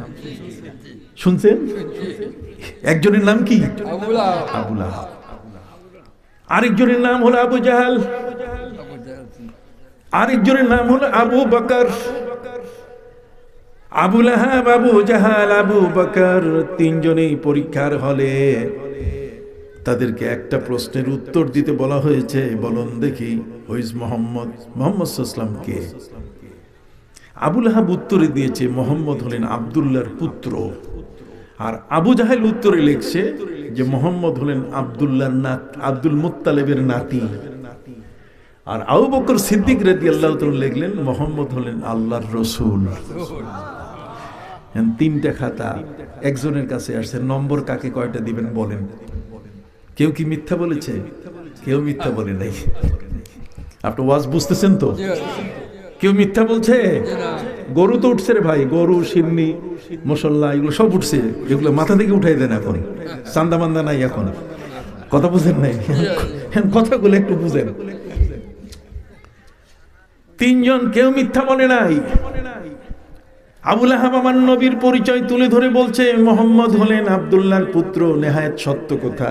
শুনছেন? একজনের নাম কি? আবু লাহাব। আরেকজনের নাম হলো আবু জাহাল, আরেকজনের নাম হলো আবু বকর। আবু লাহাব, আবু জাহাল, আবু বকর, 3 জনেই পরীক্ষার হলে। তাদেরকে একটা প্রশ্নের উত্তর দিতে বলা হয়েছে, বলুন দেখি, হুইজ মোহাম্মদ, মোহাম্মদ সাল্লাল্লাহু আলাইহি ওয়াসাল্লাম কে? আবু লাহাব উত্তরে দিয়েছে, মোহাম্মদ হলেন আব্দুল্লাহর পুত্র। আর আবু জাহেল উত্তরে লিখছে যে মোহাম্মদ হলেন আব্দুল্লাহর আব্দুল মুত্তালিবের নাতি। আর আবু বকর সিদ্দিক রাদিয়াল্লাহু তাআলা লিখলেন, মোহাম্মদ হলেন আল্লাহর রাসূল। 3টা খাতা একজনের কাছে আসছে, নম্বর কাকে কয়টা দিবেন বলেন। কেউ কি মিথ্যা বলেছে? কেউ মিথ্যা বলে নাই। আপনি ওয়াজ বুঝতেছেন তো? কেউ মিথ্যা বলছে? গরু তো উঠছে রে ভাই, গরু, সিন্নি, মশল্লা, এগুলো সব উঠছে। এগুলো মাথা থেকে উঠাই দেন, এখন চান্দা মান্দা নাই। এখন কথা বুঝেন নাই? কথাগুলো একটু বুঝেন। 3 জন কেউ মিথ্যা বলে নাই। আবু লাহাব আমার নবীর পরিচয় তুলে ধরে বলছে, মোহাম্মদ হলেন আব্দুল্লাহর পুত্র। নেহায়েত সত্য কথা,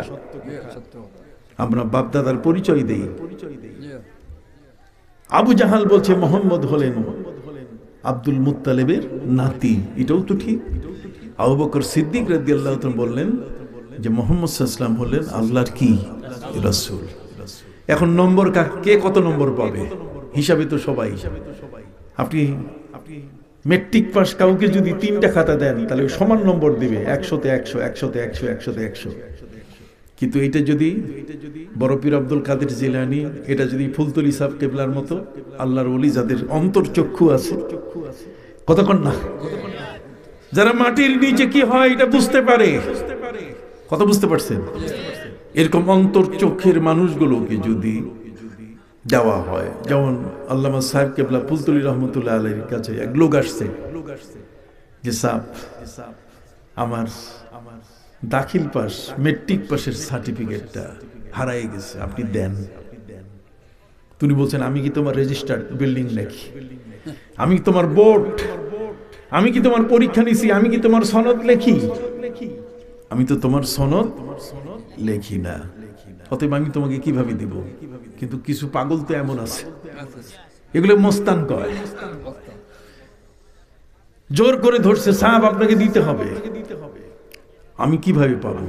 আমরা বাপদাদার পরিচয় দেই। আবু জাহাল বলছে মোহাম্মদ হলেন আব্দুল মুত্তালিবের নাতি, এটাও তো ঠিক। আবু বকর সিদ্দিক রাদিয়াল্লাহু তাআলা বললেন যে মোহাম্মদ সাল্লাল্লাহু আলাইহি ওয়াসাল্লাম হলেন আল্লাহর কি রাসূল। এখন নম্বর কে কত নম্বর পাবে? হিসাবে তো সবাই। আপনি মেট্রিক পাস কাউকে যদি 3টা খাতা দেন, তাহলে সমান নম্বর দিবে, 100-তে 100, 100-তে 100, 100-তে 100। কিন্তু এটা যদি বড় পীর আব্দুল কাদের জিলানী, এটা যদি ফুলতলি সাহেব কেবলার মতো আল্লাহর ওলি, যাদের অন্তর্চক্ষু আছে, কতক্ষণ না, যারা মাটির নিচে কি হয় এটা বুঝতে পারে, কত বুঝতে পারছেন? এরকম অন্তর্চক্ষের মানুষগুলোকে যদি দেওয়া হয়। যেমন আল্লামা সাহেব কেবলা ফুলতুলি রহমতুল্লাহ আলাইহির কাছে এক লোক আসছে যে সাহেব আমার দাখিল পাস মেট্রিক পাসের সার্টিফিকেটটা হারাই গেছে, আপনি দেন। তিনি বলছেন আমি কি তোমার রেজিস্টার্ড বিল্ডিং নাকি, আমি কি তোমার বোর্ড, আমি কি তোমার পরীক্ষা নিছি, আমি কি তোমার সনদ লেখি? আমি তো তোমার সনদ লেখি না, অতএব আমি তোমাকে কিভাবে দিব? কিন্তু কিছু পাগল তো এমন আছে, এগুলো মস্তান কয়, জোর করে ধরছে সাহেব আপনাকে দিতে হবে। আমি কিভাবে পাবো?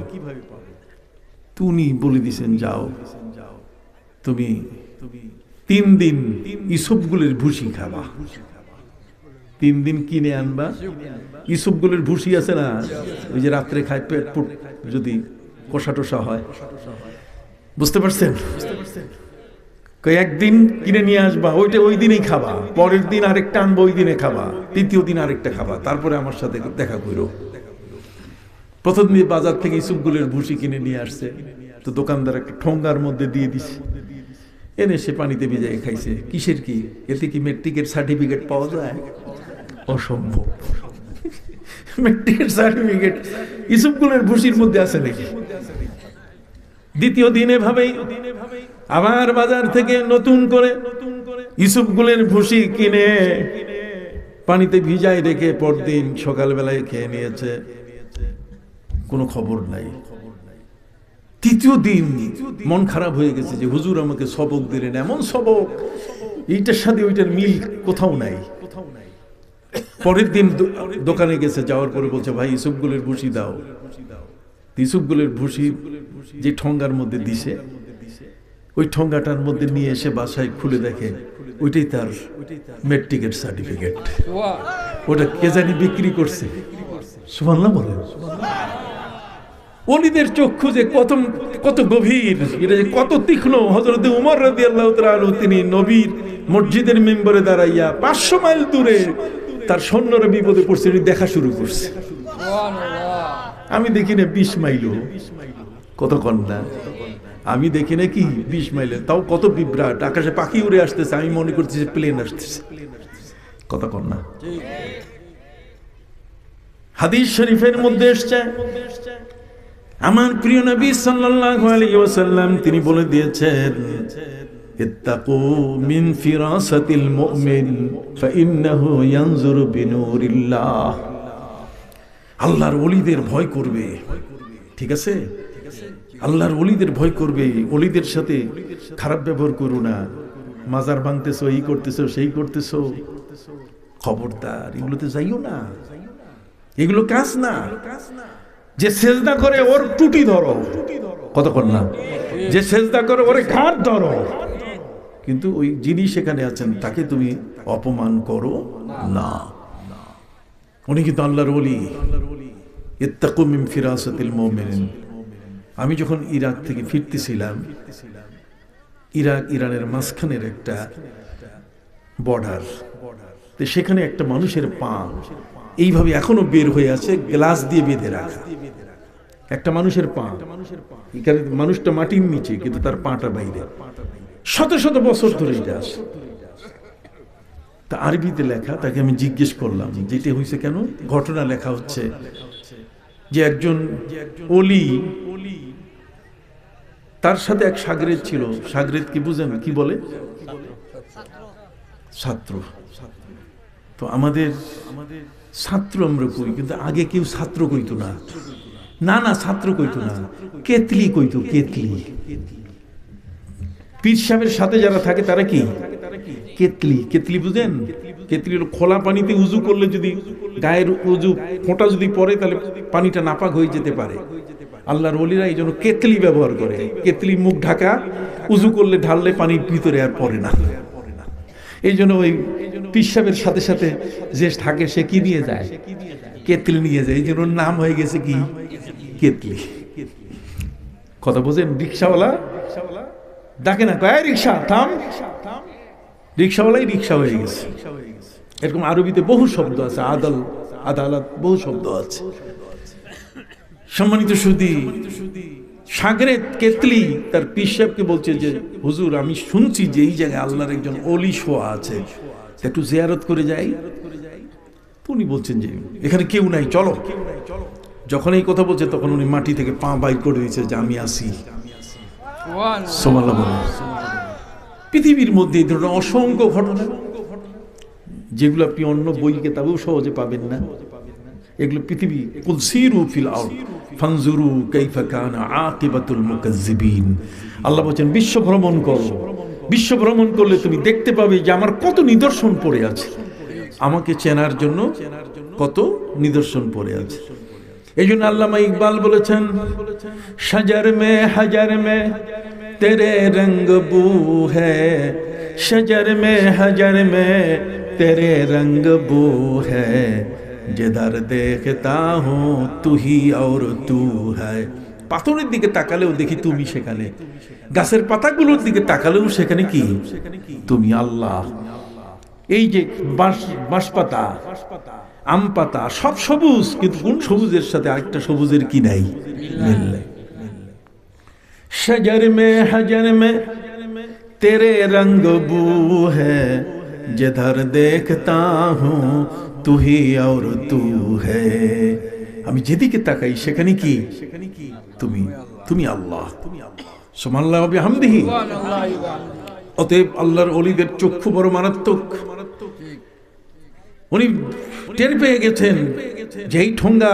তুমি বলে দিছেন যাও, তুমি 3 দিন ইসবগুলের ভুসি খাবা, 3 দিন কিনে আনবা। ইসবগুলের ভুসি আছে না, ওই যে রাত্রে খায় পেট পুট যদি কষা টসা হয়, বুঝতে পারছেন? একদিন কিনে নিয়ে আসবা, ওইটা ওই দিনেই খাবা, পরের দিন আরেকটা আনবো, ওই দিনে খাবা, তৃতীয় দিন আরেকটা খাবা, তারপরে আমার সাথে দেখা করো। প্রথম দিন বাজার থেকে ইসবগুলের ভুসি কিনে নিয়ে আসছে, তো দোকানদার একটা ঠোঙ্গার মধ্যে দিয়ে দিছে, এনে সে পানিতে ভিজাই খাইছে। কিসের কি? এতে কি মেট্রিকের সার্টিফিকেট পাওয়া যায়? অসম্ভব। মেট্রিকের সার্টিফিকেট ইসবগুলের ভুসির মধ্যে আছে নাকি? দ্বিতীয় দিনে ভাবেই আবার বাজার থেকে নতুন করে ইসবগুলের ভুসি কিনে পানিতে ভিজাই রেখে পরদিন সকালবেলায় খেয়ে নিয়েছে, কোনো খবর নাই। তৃতীয় দিন মন খারাপ হয়ে গেছে যে হুজুর আমাকে সবক দিলেন, এমন সবক এইটার সাথে ওইটার মিল কোথাও নাই। পরের দিন দোকানে গেছে, যাওয়ার পরে বলছে ভাই ইসবগুলের ভুসি দাও। ইসবগুলের ভুসি যে ঠোঙ্গার মধ্যে দিছে, ওই ঠোঙ্গাটার মধ্যে নিয়ে এসে বাসায় খুলে দেখে ওইটাই তার মেট্রিকের সার্টিফিকেট। ওটা কে জানি বিক্রি করছে। সুবহানাল্লাহ বলেন। ওলিদের চক্ষু যে কত গভীর, এটা যে কত তীক্ষ্ণ। হযরত উমর রাদিয়াল্লাহু তাআলা আনহু তিনি নবীর মসজিদের মেম্বারে দাঁড়াইয়া 500 মাইল দূরে তার সৈন্যরা বিপদে পড়ছে দেখা শুরু করছে। আমি দেখি না 20 মাইলও, কত কন্যা আমি দেখি না কি 20 মাইলে, তাও কত বিভ্রাট, আকাশে পাখি উড়ে আসতেছে, আমি মনে করছি প্লেন আসতেছে, কত কন্যা। হাদিস শরীফের মধ্যে এসেছে, আমার প্রিয় নবী সাল্লাল্লাহু আলাইহি ওয়াসাল্লাম তিনি বলে দিয়েছেন, ইত্তাকু মিন ফিরাসাতিল মুমিন ফাইন্নাহু ইয়ানজুরু বিনুরিল্লাহ। আল্লাহর ওলিদের ভয় করবে, ঠিক আছে? আল্লাহর ওলিদের ভয় করবে, ওলিদের সাথে খারাপ ব্যবহার করো না। মাজার ভাঙতেছো, এই করতেছো, সেই করতেছো, খবরদার এগুলোতে যাইও না, এগুলো কাজ না। যে সেজদা করে ওর টুটি ধরো, কতক্ষণ না, যে সেজদা করে ওরে ঘাট ধরো, কিন্তু ওই যিনি সেখানে আছেন তাকে তুমি অপমান করো না। উনি কিন্তু আল্লাহর ওলি। ইত্তাকু মিন ফিরাসাতিল মুমিনিন। আমি যখন ইরাক থেকে ফিরতেছিলাম, ইরাক ইরানের মাঝখানের একটা বর্ডার, তো সেখানে একটা মানুষের পা এইভাবে এখনো বের হয়ে আছে, গ্লাস দিয়ে বেঁধে রাখা। একটা মানুষের পা, এখানে মানুষটা মাটির নিচে, কিন্তু তার পাটা বাইরে, শত শত বছর ধরে এটা আছে। তা আরবিতে লেখা, তাকে আমি জিজ্ঞেস করলাম যেটা হয়েছে কেন। ঘটনা লেখা হচ্ছে যে একজন ওলি, তার সাথে এক শাগরেদ ছিল। শাগরেদ কি বুঝেন কি বলে? ছাত্র। তো আমাদের ছাত্র আমরা কই, কিন্তু আগে কেউ ছাত্র কইতো না। না না, ছাত্র কইতো না, কেতলি কইতো, কেতলি। পীর সাহেবের সাথে যারা থাকে তারা কি কেতলি। কেতলি বুঝেন? কেতলি হলো খোলা পানিতে উজু করলে যদি গায়ের উজু ফোঁটা যদি পড়ে তাহলে পানিটা নাপাক হয়ে যেতে পারে। আল্লাহর ওলিরা এই জন্য কেতলি ব্যবহার করে। কেতলি মুখ ঢাকা, উজু করলে ঢাললে পানির ভিতরে আর পড়ে না। এই জন্য ওই পীর সাহেবের সাথে সাথে যে থাকে সে কি নিয়ে যায়? কেতলি নিয়ে যায়। এই জন্য নাম হয়ে গেছে কি কেতলি। কথা বোঝেন? রিক্সাওয়ালা ডাকে না, কয় রিক্সা থাম, রিক্সাওয়ালাই রিক্সা হয়ে গেছে। এরকম আরবিতে বহু শব্দ আছে, আদাল, আদালত, বহু শব্দ আছে। সম্মানিত সুধী, সাগরে কেতলি তার পীর সাহেবকে বলছে যে হুজুর, আমি শুনছি যে এই জায়গায় আল্লাহর একজন অলি শোয়া আছে, একটু জিয়ারত করে যাই। উনি বলছেন যে এখানে কেউ নাই, চলো। যখন এই কথা বলছে তখন উনি মাটি থেকে পা বাইর করে দিয়েছে যে আমি আসি। সুবহানাল্লাহ বলেন। পৃথিবীর মধ্যে এই ধরনের অসংখ্য ঘটনা, যেগুলো আপনি অন্য বই কিতাবেও সহজে পাবেন না। এগুলো পৃথিবী, কুল সিরু ফিল আরদ ফানজুরু কাইফা কানা আকিবাতুল মুকাজ্জিবিন। আল্লাহ বলেন বিশ্ব ভ্রমণ করো, বিশ্ব ভ্রমণ করলে তুমি দেখতে পাবে যে আমার কত নিদর্শন পড়ে আছে, আমাকে চেনার জন্য কত নিদর্শন পড়ে আছে। এই জন্য আল্লামা ইকবাল বলেছেন, শজর মে হাজার মে তেরে রঙ্গ বু হ্যায়, শজর মে হাজার মে তেরে রঙ্গ বু হ্যায়, जिधर देखता हूँ तू ही और तू है। পাথরের দিকে তাকালেও দেখি তুমি সেখানে, গাছের পাতাগুলোর দিকে তাকালেও সেখানে কি তুমি আল্লাহ। এই যে বাঁশ পাতা, আম পাতা সব সবুজ, কিন্তু কোন সবুজের সাথে আরেকটা সবুজের কি নাই, মিল নাই। শজর মে হজর মে তেরে রঙ্গ বু হ্যায়, जिधर देखता हूँ तू ही और तू है। আমি যেদিকে তাকাই সেখানে কি তুমি, তুমি আল্লাহ। সুবহানাল্লাহি ওয়া বিহামদিহি। অতএব আল্লাহর ওলিদের চক্ষু বড় মারাত্মক। উনি টের পেয়ে গেছেন যে এই ঠোঙ্গা,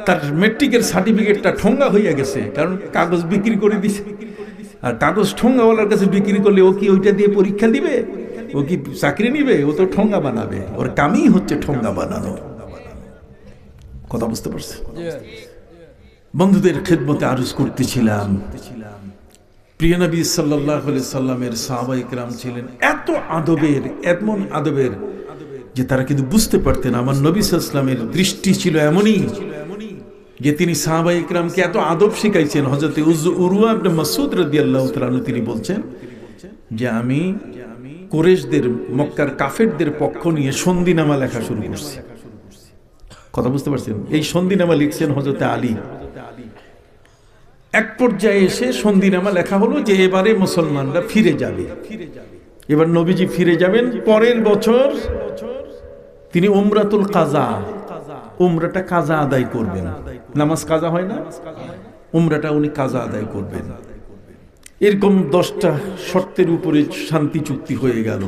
তার মেট্রিকের সার্টিফিকেটটা ঠোঙ্গা হয়ে গেছে, কারণ কাগজ বিক্রি করে দিছে। আর কাগজ ঠোঙ্গাওয়ালার কাছে বিক্রি করলে ও কি ওইটা দিয়ে পরীক্ষা দিবে? ও কি চাকরি নিবে? ও তো ঠোঙ্গা বানাবে, ওর কামই হচ্ছে ঠোঙ্গা বানানো। কথা বুঝতে পারছে? বন্ধুদের খেদমতে আরজ করতেছিলাম, প্রিয় নবী সাল্লাল্লাহু আলাইহি সাল্লামের সাহাবায়ে কেরাম ছিলেন এত আদবের, এমন আদবের যে তারা কিন্তু বুঝতে পারতেন আমার নবী সাল্লাল্লাহু আলাইহি সাল্লামের দৃষ্টি ছিল এমনই যে তিনি সাহাবায়ে কেরামকে এত আদব শিখাইছেন। হযরত উরওয়া ইবনে মাসউদ রাদিয়াল্লাহু তাআলা তিনি বলছেন যে আমি কুরাইশদের, মক্কার কাফেরদের পক্ষ নিয়ে সন্ধিনামা লেখা শুরু করছি। কথা বুঝতে পারছেন? এই সন্ধিনামা লিখছেন হযরত আলী। এক পর্যায়ে এসে সন্ধিনামা লেখা হলো যে এবারে মুসলমানরা ফিরে যাবে, এবার নবীজি ফিরে যাবেন। পরের বছর তিনি উমরাতুল কাজা, উমরাটা কাজা আদায় করবেন। নামাজ কাজা হয় না, উমরাটা উনি কাজা আদায় করবেন। এরকম 10টা শর্তের উপরে শান্তি চুক্তি হয়ে গেল।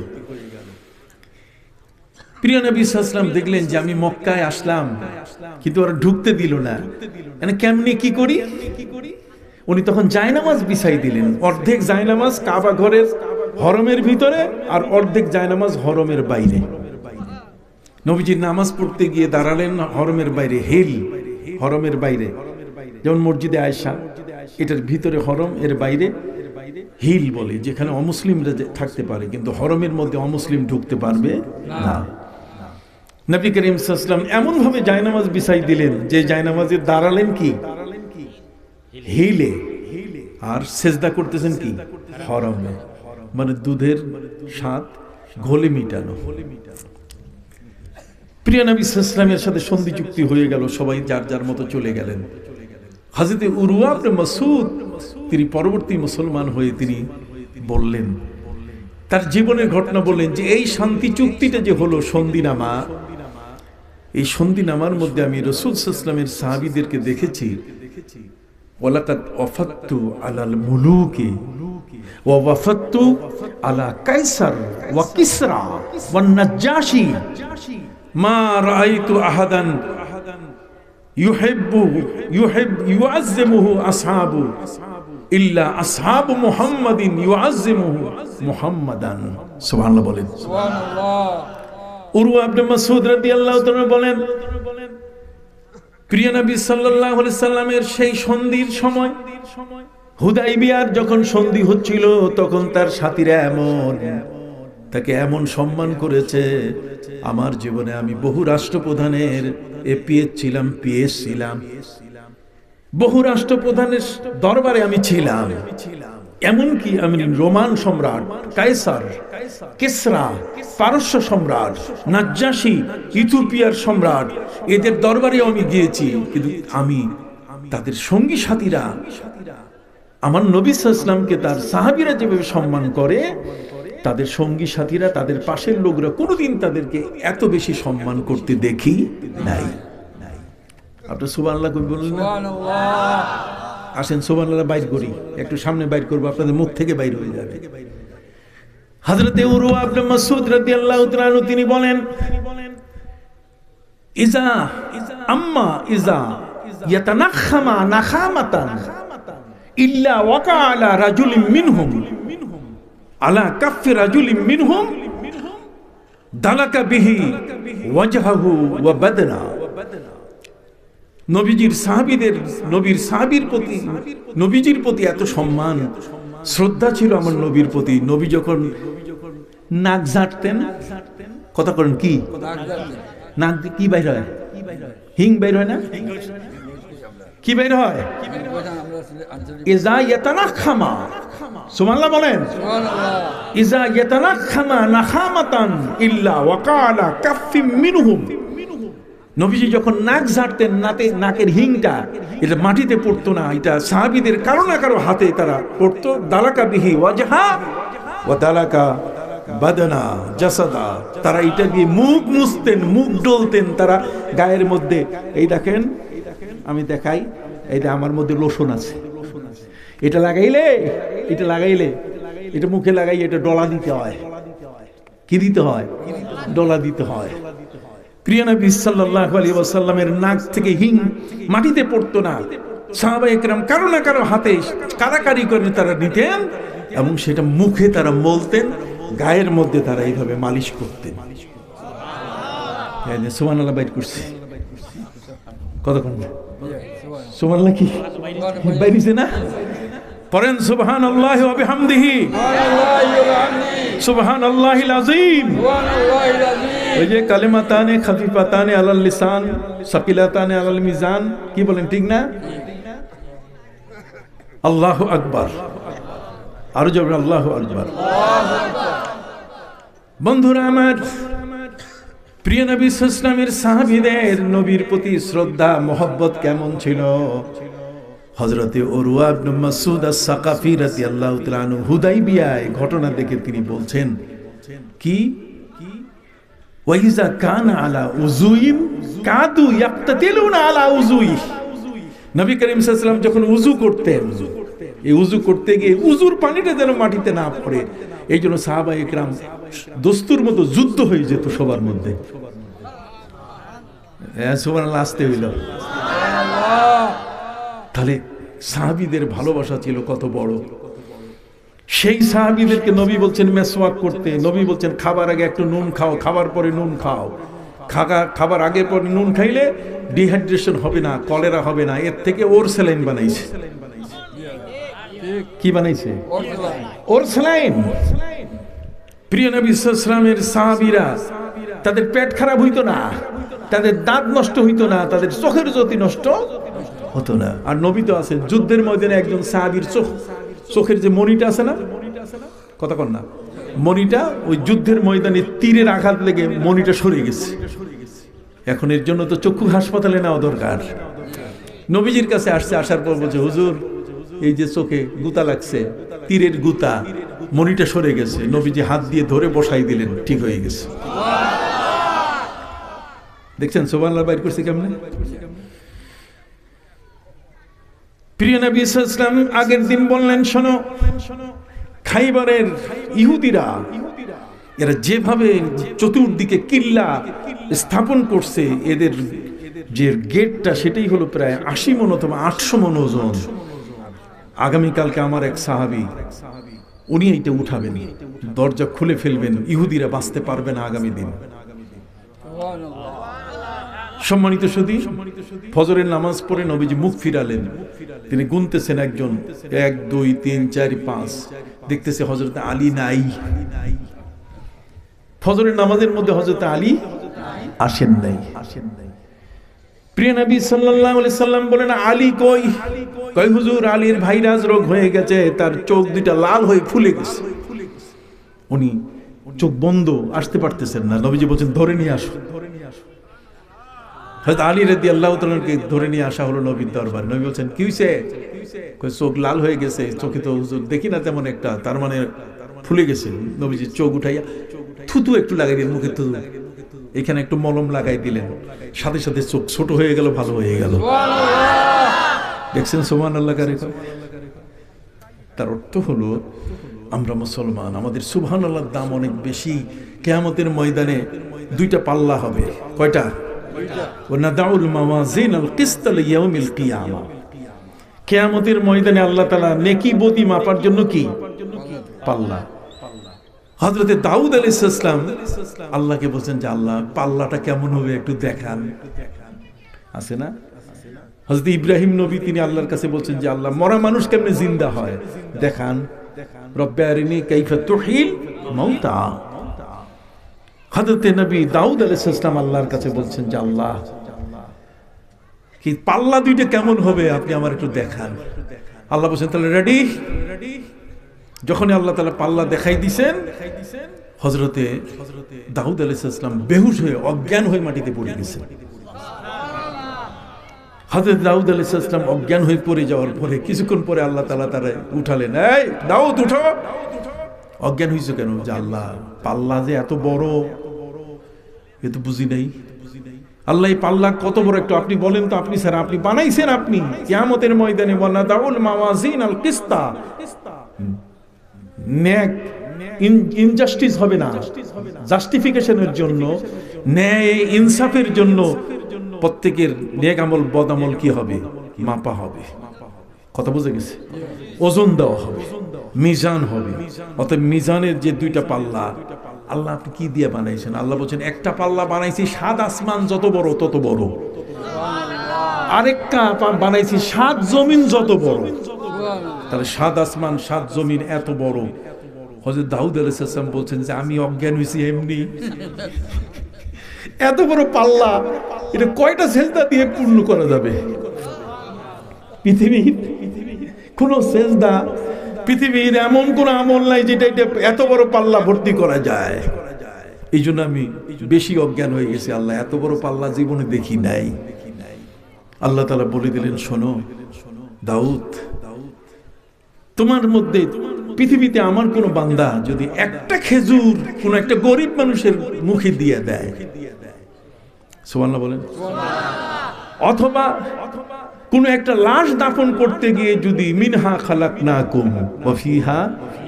প্রিয় নবী সাল্লাল্লাহু আলাইহি ওয়াসাল্লাম দেখলেন যে আমি মক্কায় আসলাম, কিন্তু ওরা ঢুকতে দিল না। মানে কেমনি কি করি? উনি তখন জায়নামাজ বিছাই দিলেন। অর্ধেক জায়নামাজ কাবা ঘরের হরমের ভিতরে, আর অর্ধেক জায়নামাজ হরমের বাইরে। নবীজি নামাজ পড়তে গিয়ে দাঁড়ালেন হরমের বাইরে, হিল হরমের বাইরে, যেমন মসজিদে আয়েশা, এটার ভিতরে হরম, এর বাইরে হিল বলে, যেখানে অমুসলিমরা থাকতে পারে, কিন্তু হরমের মধ্যে অমুসলিম ঢুকতে পারবে না। নবী করিম সাল্লাল্লাহু আলাইহি ওয়াসাল্লাম এমন ভাবে জায়নামাজ বিছাই দিলেন যে জায়নামাজে দাঁড়ালেন কি হিলে, আর সেজদা করতেছেন কি হরমে। মানে দুধের স্বাদ ঘোলে মিটানো। প্রিয় নবী সাল্লাল্লাহু আলাইহি ওয়াসাল্লামের সাথে সন্ধি চুক্তি হয়ে গেল, সবাই যার যার মতো চলে গেলেন। হযরত উরওয়া ইবনে মাসউদ তিনি পরবর্তী মুসলমান হয়ে তিনি বললেন, তার জীবনের ঘটনা বললেন যে এই শান্তি চুক্তিটা যে হলো সন্ধিনামা, এই সন্ধিনামার মধ্যে আমি রাসূল সাল্লাল্লাহু আলাইহি ওয়াসাল্লামের সাহাবীদেরকে দেখেছি, ওয়ালাকাদ ওয়াফাততু আলাল মুলুকি ওয়া ওয়াফাততু আলা কাইসার ওয়া কিসরা ওয়ান নাজ্জাশি মা রাআইতু আহাদান ইউআজ্জিমুহু আসহাবু ইল্লা আসহাবু মুহাম্মাদিন ইউআজ্জিমুহু মুহাম্মাদান। সুবহানাল্লাহ বলেন। সুবহানাল্লাহ। উরওয়া ইবনে মাসউদ রাদিয়াল্লাহু তাআলা বলেন, প্রিয় নবী সাল্লাল্লাহু আলাইহি সাল্লামের সেই সন্ধির সময়, হুদাইবিয়ার যখন সন্ধি হচ্ছিল, তখন তার সাথীরা তাকে এমন সম্মান করেছে, আমার জীবনে আমি বহু রাষ্ট্রপ্রধানের পিএস ছিলাম, বহু রাষ্ট্রপ্রধানের দরবারে আমি ছিলাম, এমনকি আমি রোমান সম্রাট কায়সার, কিসরা পারস্য সম্রাট, নাজ্জাশী ইথিওপিয়ার সম্রাট, এদের দরবারে আমি গিয়েছি, কিন্তু আমি তাদের সঙ্গী সাথীরা আমার নবী সাল্লাল্লাহু আলাইহি ওয়াসাল্লামকে তার সাহাবীরা যেভাবে সম্মান করে, তাদের সঙ্গী সাথীরা, তাদের পাশের লোকরা কোনোদিন তাদেরকে এত বেশি সম্মান করতে দেখি নাই। আপনি সুবহানাল্লাহ কই বললেন না? আসেন সুবহানাল্লাহ বাইর করি, একটু সামনে বাইর করবো, আপনাদের মুখ থেকে বাইর হয়ে যাবে। হযরতে উরওয়া ইবনে মাসউদ রাদিয়াল্লাহু তাআলা আনহু তিনি বলেন, ইজা ইয়াতানাখামা নাখামাতান ইল্লা ওয়াকা আলা রাজুলিন মিনহুম আলা কাফি রাজুলিন মিনহুম দালাকা বিহি ওয়াজহাহু ওয়া বাদনা। নবীজির সাহাবীদের, নবীজির প্রতি এত সম্মান শ্রদ্ধা ছিল আমার নবীর প্রতি। নবী যখন নাক ঝাঁটতেন, কথা করেন কি নাক দিয়ে কি বাইর হয়? হিং বাইর হয় না? কি বাইর হয়? ইজা ইয়াতানাখামা, সুবহানাল্লাহ বলেন, ইজা ইয়াতানাখামা নাখামাতান ইল্লা ওয়াকা আলা কাফিম মিনহুম। নবীজি যখন নাক ঝাড়তেন, নাকের হিংটা এটা মাটিতে পড়তো না, এটা সাহাবীদের কারো না কারো হাতে তারা পড়তো। দালাকা বিহি ওয়াজহা ওয়া দালাকা বাদানা জাসাদা, তারা এটা দিয়ে মুখ মুছতেন, মুখ ডলতেন তারা গায়ের মধ্যে। এই দেখেন, আমি দেখাই, এটা আমার মধ্যে লোশন আছে, এটা লাগাইলে এটা মুখে লাগাই, এটা ডলা দিতে হয়। কি দিতে হয়? ডলা দিতে হয়। প্রিয় নবী সাল্লাল্লাহু আলাইহি ওয়াসাল্লামের নাক থেকে হিং মাটিতে পড়তো না। সাহাবায়ে কেরাম কারো না কারো হাতে কারাকারি করে তারা নিতেন এবং সেটা মুখে তারা মলতেন, গায়ের মধ্যে তারা এইভাবে মালিশ করতেন। সুবহানাল্লাহ বাইর করছি, কতক্ষণ সুবহানাল্লাহ কি বাইরিছে না? পড়েন সুবহানাল্লাহি ওয়া বিহামদিহি, সুবহানাল্লাহিল আযীম। ওই যে কালিমাতানে খাফিফাতানে আলাল লিসান সাকিলাতানে আলাল মিজান, কি বলেন ঠিক না? আল্লাহু আকবার, আরো জোরে আল্লাহু আকবার। বন্ধুরা আমার, প্রিয় নবী সাল্লাল্লাহু আলাইহি ওয়াসাল্লামের সাহাবীদের নবীর প্রতি শ্রদ্ধা মহব্বত কেমন ছিল? হযরতে উরওয়া ইবনে মাসউদ আস-সাকাফি রাদিয়াল্লাহু তাআলা আনহু হুদাইবিয়ায় ঘটনা দেখে তিনি বলছেন কি, ওয়াইজা কানা আলা উযুইম কাদু ইয়াক্তাতিলুনা আলা উযুই। নবী করিম সাল্লাল্লাহু আলাইহি ওয়াসাল্লাম যখন উযু করতেন, এই উযু করতে গিয়ে উযুর পানিটা যেন মাটিতে না পড়ে, এই জন্য সাহাবায়ে কেরাম দস্তুর মতো যুদ্ধ হয়ে যেত সবার মধ্যে। সুবহানাল্লাহ আসতে হইল। তাহলে সাহাবীদের ভালোবাসা ছিল কত বড়। সেই সাহাবীদেরকে নবী বলছেন মেসওয়াক করতে, নবী বলছেন খাবার আগে একটু নুন খাও, খাবার পরে নুন খাও। খাবার আগে পরে নুন খাইলে ডিহাইড্রেশন হবে না, কলেরা হবে না। এর থেকে ওর স্যালাইন বানাইছে। কি বানাইছে? ওর স্যালাইন। প্রিয় নবী সাল্লাল্লাহু আলাইহি ওয়াসাল্লামের সাহাবীরা, তাদের পেট খারাপ হইতো না, তাদের দাঁত নষ্ট হইতো না, তাদের চোখের জ্যোতি নষ্ট হতো না। আর নবী তো আছেন যুদ্ধের ময়দানে একজন সাহাবীর চোখের যে মণিটা আছে না, কথা কন না, মণিটা ওই যুদ্ধের ময়দানে তীরের আঘাত লেগে মণিটা সরে গেছে। এখন এর জন্য তো চক্ষু হাসপাতালে নেওয়া দরকার। নবীজির কাছে আসছে, আসার পর বলছে, হুজুর এই যে চোখে গুতা লাগছে, তীরের গুতা, মণিটা সরে গেছে। নবীজি হাত দিয়ে ধরে বসাই দিলেন, ঠিক হয়ে গেছে। দেখছেন সুবহানাল্লাহ বাইর করছে কেমনে? প্রিয় নবী সাল্লাল্লাহু আলাইহি ওয়াসাল্লাম আগের দিন বললেন, শোনো, খাইবারের ইহুদিরা এরা যেভাবে চতুর্দিকে কিল্লা স্থাপন করছে, এদের যে গেটটা সেটাই হলো প্রায় 80 মণ অথবা 800 মণ ওজন। আগামীকালকে আমার এক সাহাবী, উনি এইটা উঠাবেন, দরজা খুলে ফেলবেন, ইহুদিরা বাঁচতে পারবে না আগামী দিন। সম্মানিত সুধী, ফজরের নামাজ পড়ে নবীজি মুখ ফিরালেন। তিনি গুনতেছেন একজন, 1 2 3 4 5, দেখতেছে হযরত আলী নাই। ফজরের নামাজের মধ্যে হযরত আলী আসেন নাই। প্রিয় নবী সাল্লাল্লাহু আলাইহি সাল্লাম বলেন, আলী কই? কই হুজুর, আলীর ভাইরাস রোগ হয়ে গেছে, তার চোখ দুইটা লাল হয়ে ফুলে গেছে, উনি চোখ বন্ধ, আসতে পারতেছেন না। নবীজি বলছেন, ধরে নিয়ে আসো। হযরত আলী রাদিয়াল্লাহু তাআলাকে ধরে নিয়ে আসা হলো নবীর দরবারে। নবী বলছেন, কি হইছে? কই চোখ লাল হয়ে গেছে, চোখে তো হুজুর দেখি না তেমন একটা, তার মানে ফুলে গেছে। নবীজি চোখ উঠাইয়া থুতু একটু লাগাই দিলেন, মুখে থুতু, এখানে একটু মলম লাগাই দিলেন, সাথে সাথে চোখ ছোট হয়ে গেল, ভালো হয়ে গেল। দেখছেন সুবহানাল্লাহ কারিম। তার অর্থ হলো আমরা মুসলমান, আমাদের সুবহানাল্লাহর দাম অনেক বেশি। কিয়ামতের ময়দানে দুইটা পাল্লা হবে। কয়টা? ওয়ানাদাউল মাওয়াজিনাল কিসত লিয়াউমিল কিয়ামা। কিয়ামতের ময়দানে আল্লাহ তাআলা নেকি বদি মাপার জন্য কি পাল্লা। হযরতে দাউদ আলাইহিস সালাম আল্লাহকে বলেন যে আল্লাহ পাল্লাটা কেমন হবে একটু দেখান। আছে না? হযরত ইব্রাহিম নবী তিনি আল্লাহর কাছে বলছেন যে আল্লাহ মরা মানুষ কেমনে জিন্দা হয় দেখান। রব্বি আরিনি কাইফা তুহিল মাউতা। হযরতে নবী দাউদ আলাইহিস সালাম আল্লাহর কাছে বলছেন যে আল্লাহ কি পাল্লা দুইটা কেমন হবে আপনি আমার একটু দেখান। আল্লাহ বলেন তাহলে রেডি। যখন আল্লাহ তাআলা পাল্লা দেখাই দিবেন, হযরতে দাউদ আলাইহিস সালাম বেহুশ হয়ে অজ্ঞান হয়ে মাটিতে পড়ে গেছেন। হযরত দাউদ আলাইহিস সালাম অজ্ঞান হয়ে পড়ে যাওয়ার পরে কিছুক্ষণ পরে আল্লাহ তাআলা তারে উঠালেন। এই দাউদ উঠো। অজ্ঞান হইছো কেন? যে আল্লাহ পাল্লা যে এত বড় এ তো বুঝি নাই। আল্লাহ এই পাল্লা কত বড় একটু আপনি বলেন তো, আপনি স্যার আপনি বানাইছেন, আপনি কিয়ামতের ময়দানে ওয়ানাদাউল মাওয়াজিনাল কিসতা, ন্যায় ইনজাস্টিস হবে না, জাস্টিফিকেশনের জন্য, ন্যায় ইনসাফের জন্য প্রত্যেকের নেক আমল বদ আমল কি হবে? মাপা হবে। কথা বুঝে গেছে? ওজন দেওয়া হবে, মিজান হবে। অতএব মিজানের যে দুইটা পাল্লা আল্লাহ আপনি কি দিয়ে বানাইছেন? আল্লাহ বলছেন একটা পাল্লা বানাইছি 7 আসমান যত বড় তত বড়, আরেকটা বানাইছি 7 জমিন যত বড়। তাহলে 7 আসমান 7 জমিন এত বড়। হযরত দাউদ আলাইহিস সালাম বলছেন যে আমি অজ্ঞান হইছি এমনি, এত বড় পাল্লা এটা কয়টা সেজদা দিয়ে পূর্ণ করা যাবে? পৃথিবীর কোন সেজদা, পৃথিবীর এমন কোন আমল নাই যেটা এটা এত বড় পাল্লা ভর্তি করা যায়। এই জন্য আমি বেশি অজ্ঞান হয়ে গেছি। আল্লাহ এত বড় পাল্লা জীবনে দেখি নাই। আল্লাহ তাআলা বলে দিলেন, শোনো দাউদ, তোমার মধ্যে পৃথিবীতে আমার কোন বান্দা যদি একটা খেজুর কোন একটা গরিব মানুষের মুখে দিয়ে দেয়, সুবহানাল্লাহ বলেন, অথবা কোন একটা লাশ দাফন করতে গিয়ে যদি মিনহা খালাকনাকুম ওয়া ফিহা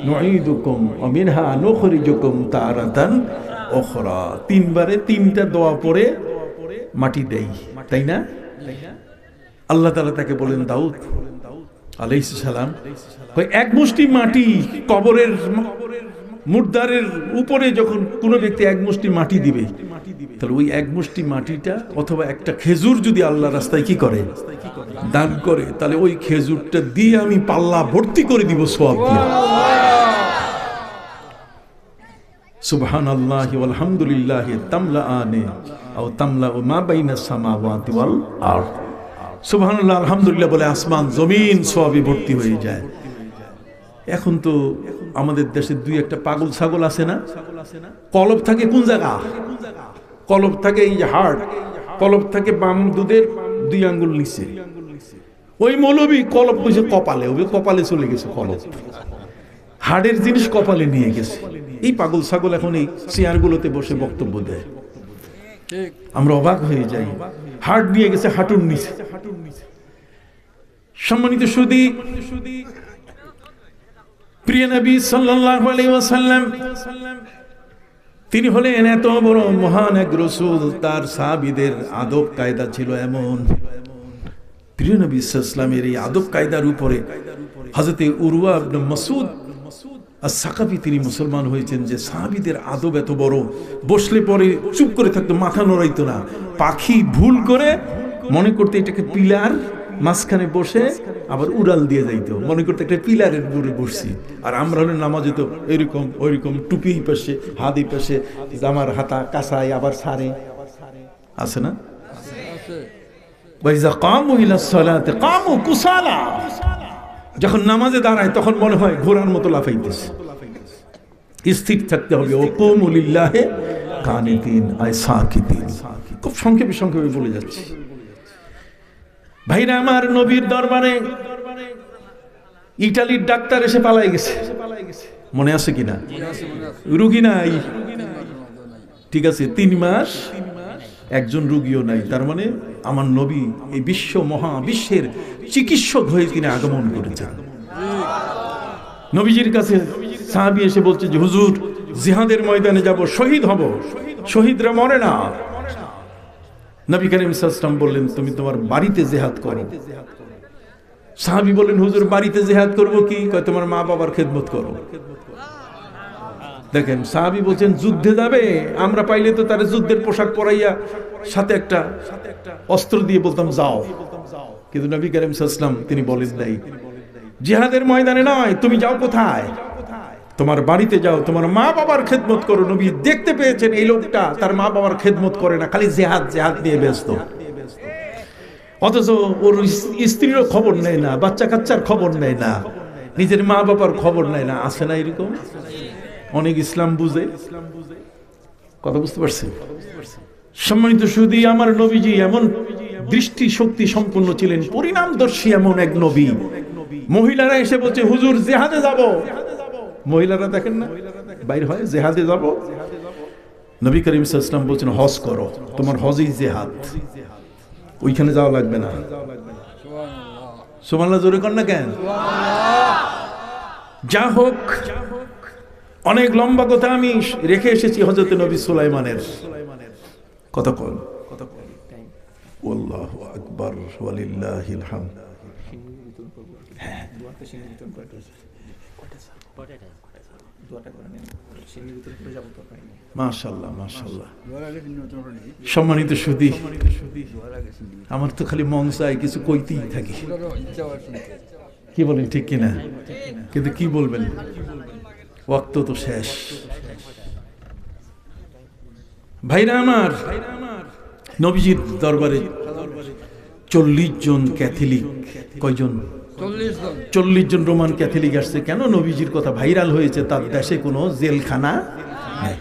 নুঈদুকুম ওয়া মিনহা নুখরিজুকুম তারাতান উখরা, তিনবারে তিনটা দোয়া পড়ে মাটি দেই, তাই না? আল্লাহ তাআলা তাকে বলেন দাউদ আলাইহিস সালাম, এক মুষ্টি মাটি কবরের মুর্দারের উপরে যখন কোন ব্যক্তি এক মুষ্টি মাটি দিবে, তাহলে ওই এক মুষ্টি মাটিটা অথবা একটা খেজুর যদি আল্লাহ রাস্তায় কি করে দান করে, তাহলে ওই খেজুরটা দিয়ে আমি পাল্লা ভর্তি করে দিব সওয়াব দিয়ে। সুবহানাল্লাহি ওয়াল হামদুলিল্লাহি তামলাআনি আও তামলাউ মা বাইনাস সামাওয়াতি ওয়াল আরদ। সুবহানাল্লাহ আলহামদুলিল্লাহ বলে আসমান জমিন সওয়াবে ভর্তি হয়ে যায়। এখন তো আমাদের দেশে দুই একটা পাগল ছাগল আছে না, কলব থাকে কোন জায়গা? কলব থাকে এই যে হাড়, কলব থাকে বাম দুধের 2 আঙ্গুল নিচে। ওই মৌলবী কলব কইছে কপালে, ওই কপালে চলে গেছে কলব, হাড়ের জিনিস কপালে নিয়ে গেছে। এই পাগল ছাগল এখন এই চেয়ারগুলোতে বসে বক্তব্য দেয়, আমরা অবাক হয়ে যাই। হাড় নিয়ে গেছে হাঁটুর নিচে। সম্মানিত সুধী, প্রিয় নবী সাল্লাল্লাহু আলাইহি ওয়াসাল্লাম তিনি হলেন এত বড় মহান এক রাসূল, তার সাহাবীদের আদব কায়দা ছিল এমন। প্রিয় নবী সাল্লাল্লাহু আলাইহি ওয়াসাল্লামের এই আদব কায়দার উপরে হযরতে উরওয়া ইবনে মাসউদ আস-সাকাফি তিনি মুসলমান হয়েছেন। যে সাহাবীদের আদব এত বড়, বসলে পরে চুপ করে থাকতো, মাথা নড়াইতো না। পাখি ভুল করে মনে করতে এটাকে পিলার, মাঝখানে বসে আবার উড়াল দিয়ে যাইতো, মনে করতে একটা পিলারের উপরে বসছি। আর আমরা হলে নামাজে তো এরকম ওইরকম, টুপি পাশে, হাত এই পাশে, জামার হাতা কাঁসাই আবার সারে, আছে না? ওয়াইজা কামু ইলাস সালাতি কামু কুসালা, যখন নামাজে দাঁড়ায় তখন মনে হয় ঘোড়ার মতো লাফাইতেছে। স্থির থাকতে হবে। ও কুমু লিল্লাহি কানিতিন আই সাকিতিন, খুব সংক্ষেপে সংক্ষেপে বলে যাচ্ছি। ভাইরা আমার, নবীর দরবারে ইটালির ডাক্তার এসে পালাই গেছে, মনে আছে কিনা? রুগী নাই, ঠিক আছে, 3 মাস একজন রুগীও নাই। তার মানে আমার নবী এই মহাবিশ্বের চিকিৎসক হয়ে তিনি আগমন করেছেন। নবীজির কাছে সাহাবী এসে বলছে যে হুজুর, জিহাদের ময়দানে যাব, শহীদ হব, শহীদরা মরে না। নবী করিম সাল্লাল্লাহু আলাইহি ওয়াসাল্লাম বললেন তুমি তোমার বাড়িতে জিহাদ করো। সাহাবী বললেন হুজুর, বাড়িতে জিহাদ করব কি? কয় তোমার মা বাবার খেদমত করো। দেখেন, সাহাবী বলছেন যুদ্ধে যাবে, আমরা পাইলে তো তার যুদ্ধের পোশাক পরাইয়া সাথে একটা অস্ত্র দিয়ে বলতাম যাও, কিন্তু নবী করিম সাল্লাল্লাহু আলাইহি ওয়াসাল্লাম তিনি বলেন নাই জিহাদের ময়দানে নয়, তুমি যাও কোথায়? তোমার বাড়িতে যাও, তোমার মা বাবার খেদমত করো। নবী দেখতে পেয়েছেন এই লোকটা তার মা বাবার খেদমত করে না, খালি জিহাদ নিয়ে ব্যস্ত। অথচ ওর স্ত্রীরও খবর নেয় না, বাচ্চা কাচ্চার খবর নেয় না, নিজের মা বাবার খবর নেয় না। আছে না এরকম? অনেক ইসলাম বুঝে, কথা বুঝতে পারছেন? সম্মানিত সুধী, আমার নবীজি এমন দৃষ্টি শক্তি সম্পন্ন ছিলেন, পরিণামদর্শী এমন এক নবী। মহিলারা এসে বলছে হুজুর জিহাদে যাব। মহিলারা দেখেন না বাইর হয়, জিহাদে যাব। নবী করিম সাল্লাল্লাহু আলাইহি ওয়াসাল্লাম বলছেন হজ করো, তোমার হজই জিহাদ, ওইখানে যাওয়া লাগবে না। সুবহানাল্লাহ, জোরে কর না কেন? যা হোক, অনেক লম্বা কথা আমি রেখে এসেছি হযরত নবী সুলাইমানের। কতক্ষণ? আল্লাহু আকবার ওয়ালিল্লাহিল হামদ। মাশাআল্লাহ মাশাআল্লাহ। সম্মানিত সুধী, আমার তো খালি মন চায় কিছু কইতেই থাকি, কি বলেন ঠিক কিনা? কিন্তু কি বলবেন, ওয়াক্ত তো শেষ। ভাইরা আমার, নবীজির দরবারে 40 জন ক্যাথলিক, কয়জন? 40 জন রোমান ক্যাথলিক আসছে। কেন? নবীজির কথা ভাইরাল হয়েছে, তার দেশে কোনো জেলখানা নেই।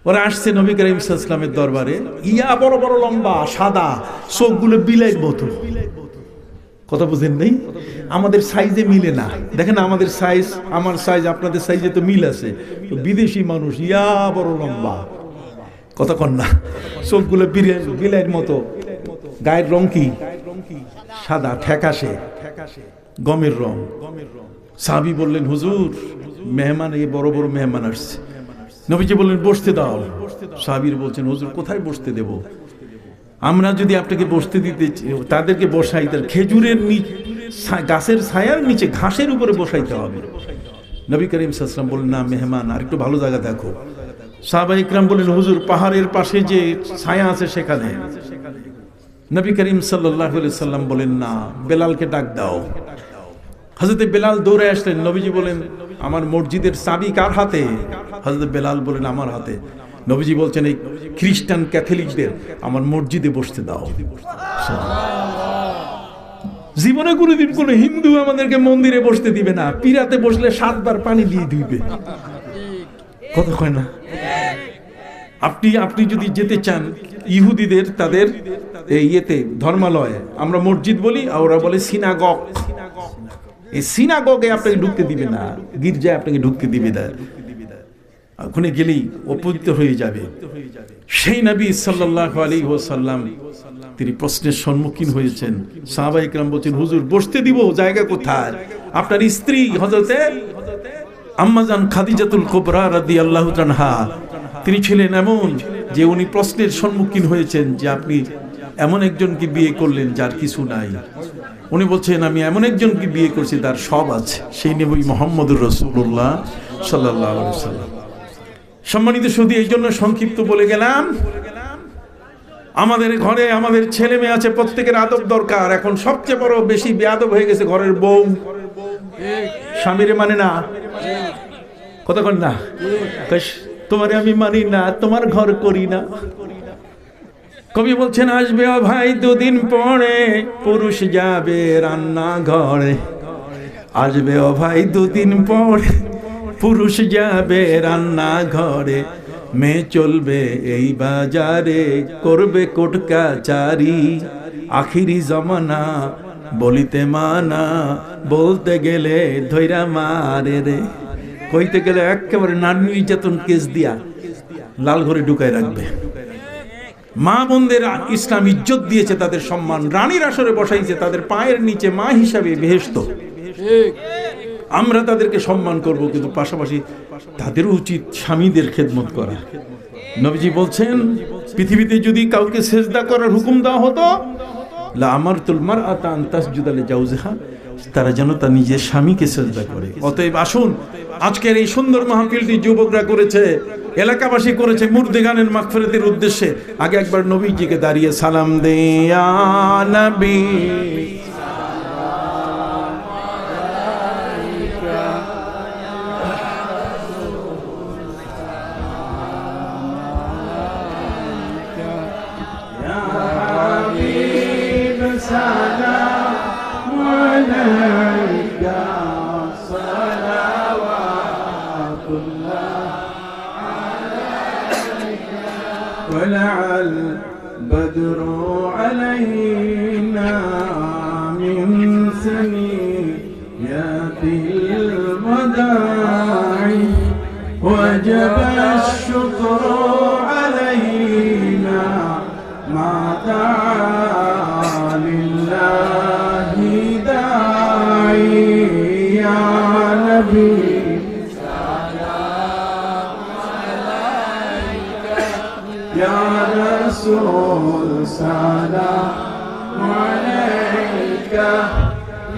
ওরা আসছে নবী করিম সাল্লাল্লাহু আলাইহি ওয়াসাল্লামের দরবারে, ইয়া বড় বড় লম্বা, সাদা, চোখগুলো বিলাইয়ের মতো। কথা বুঝেন নাই? আমাদের সাইজে মিলে না। দেখেন আমাদের সাইজ, আমার সাইজ আপনাদের সাইজে তো মিল আছে। বিদেশি মানুষ ইয়া বড় লম্বা, কথা কন না, চোখগুলো বিলাইয়ের মতো। গায়ের রং কি? সাদা, ঠেকাশে, গমের রং। সাহাবী বললেন হুজুর, মেহমান, এই বড় বড় মেহমান আসছে। নবীজি বললেন বসতে দাও। সাহাবীর বলছেন হুজুর কোথায় বসতে দেব? আমরা যদি আপনাকে বসতে দিতে, তাদেরকে বসাই, তার খেজুরের গাছের ছায়ার নিচে ঘাসের উপরে বসাইতে হবে। নবী করিম সাল্লাল্লাহু আলাইহি ওয়াসাল্লাম বললেন না, মেহমান, আর একটু ভালো জায়গা দেখো। সাহাবা ইকরাম বললেন হুজুর পাহাড়ের পাশে যে ছায়া আছে সেখানে। নবী করিম সাল্লাল্লাহু আলাইহি ওয়াসাল্লাম বলেন না, বেলালকে ডাক দাও। হযরত বেলাল দৌড়ে আসলেন। নবীজি বলেন আমার মসজিদের চাবি কার হাতে? হযরত বেলাল বলেন আমার হাতে। নবীজি বলছেন এই খ্রিস্টান ক্যাথলিকদের আমার মসজিদে বসতে দাও। জীবনে কোনোদিন কোনো হিন্দু আমাদেরকে মন্দিরে বসতে দিবে না, পিরাতে বসলে 7 বার পানি দিয়ে দিবে, কথা কয় না? আপনি যদি যেতে চান ইহুদিদের তাদের ইয়েতে ধর্মালয়ে, আমরা মসজিদ বলি আর ওরা বলে সিনাগগ, এই সিনাগগে আপনাকে ঢুকতে দিবে না, গির্জায় আপনাকে ঢুকতে দিবে না, ওখানে গেলেই অপবিত্র হয়ে যাবে। সেই নবী সাল্লাল্লাহু আলাইহি ওয়াসাল্লাম তিনি প্রশ্নের সম্মুখীন হয়েছেন। সাহাবা ইকরাম বলছেন হুজুর বসতে দিব, জায়গা কোথায়? আপনার স্ত্রী হযরতে আম্মাজান খাদিজাতুল কুবরা রাদিয়াল্লাহু তাআলা তিনি ছিলেন এমন যে উনি প্রশ্নের সম্মুখীন হয়েছেন যে আপনি এমন একজনকে বিয়ে করলেন যার কিছু নাই। উনি বলছেন আমি এমন একজনকে বিয়ে করছি তার সব আছে, সেই নবী মুহাম্মদুর রাসূলুল্লাহ সাল্লাল্লাহু আলাইহি ওয়াসাল্লাম। সম্মানিত সুধী, এই জন্য সংক্ষিপ্ত বলে গেলাম। আমাদের ঘরে আমাদের ছেলে মেয়ে আছে, প্রত্যেকের আদব দরকার। এখন সবচেয়ে বড় বেশি বেয়াদব হয়ে গেছে ঘরের বউ, স্বামীরে মানে না, কথা কন না, তোমারে আমি মানি না, তোমার ঘর করি না। কবি বলছেন আসবে ও ভাই 2 দিন পরে, পুরুষ যাবে রান্না ঘরে। আসবে ও ভাই 2 দিন পরে, পুরুষ যাবে রান্না ঘরে। মেয়ে চলবে এই বাজারে, করবে কোট কাচারি, আখিরি জমানা বলিতে মানা, বলতে গেলে ধৈরা মারে রে। কইতে গেলে একেবারে নারী নির্যাতন কেস দিয়া লাল ঘরে ঢুকায় রাখবে। মা বোনদের ইসলাম ইজ্জত দিয়েছে, তাদের সম্মান রানীর আসরে বসাইছে, তাদের পায়ের নিচে মা হিসাবে বেহেশত। আমরা তাদেরকে সম্মান করব, কিন্তু পাশাপাশি তাদেরও উচিত স্বামীদের খেদমত করা। নবীজি বলছেন, পৃথিবীতে যদি কাউকে সেজদা করার হুকুম দেওয়া হতো, লা আমারতুল মারআতা আন তাসজুদা লিজাওজিহা, তারা যেন তার নিজের স্বামীকে সেজদা করে। অতএব আসুন, আজকের এই সুন্দর মাহফিলটি যুবকরা করেছে, এলাকাবাসী করেছে মুর্দে গানের মাগফিরাতের উদ্দেশ্যে। আগে একবার নবীজিকে দাঁড়িয়ে সালাম দে ইয়া নবী, طلع البدر علينا من ثنيات الوداع وجب الشكر علينا ما دعا لله داعي يا نبي يا رسول سلام عليك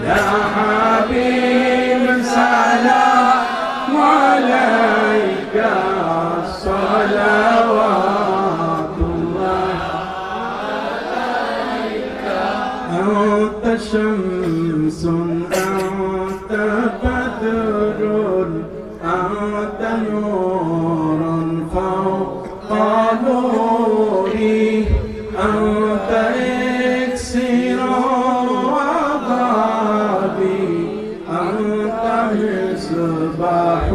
يا حبيب سلام عليك صلوات الله عليك أنت شمس أنت بدر أنت نور فوق نوري أنت إكسير وضابي أنت مصباح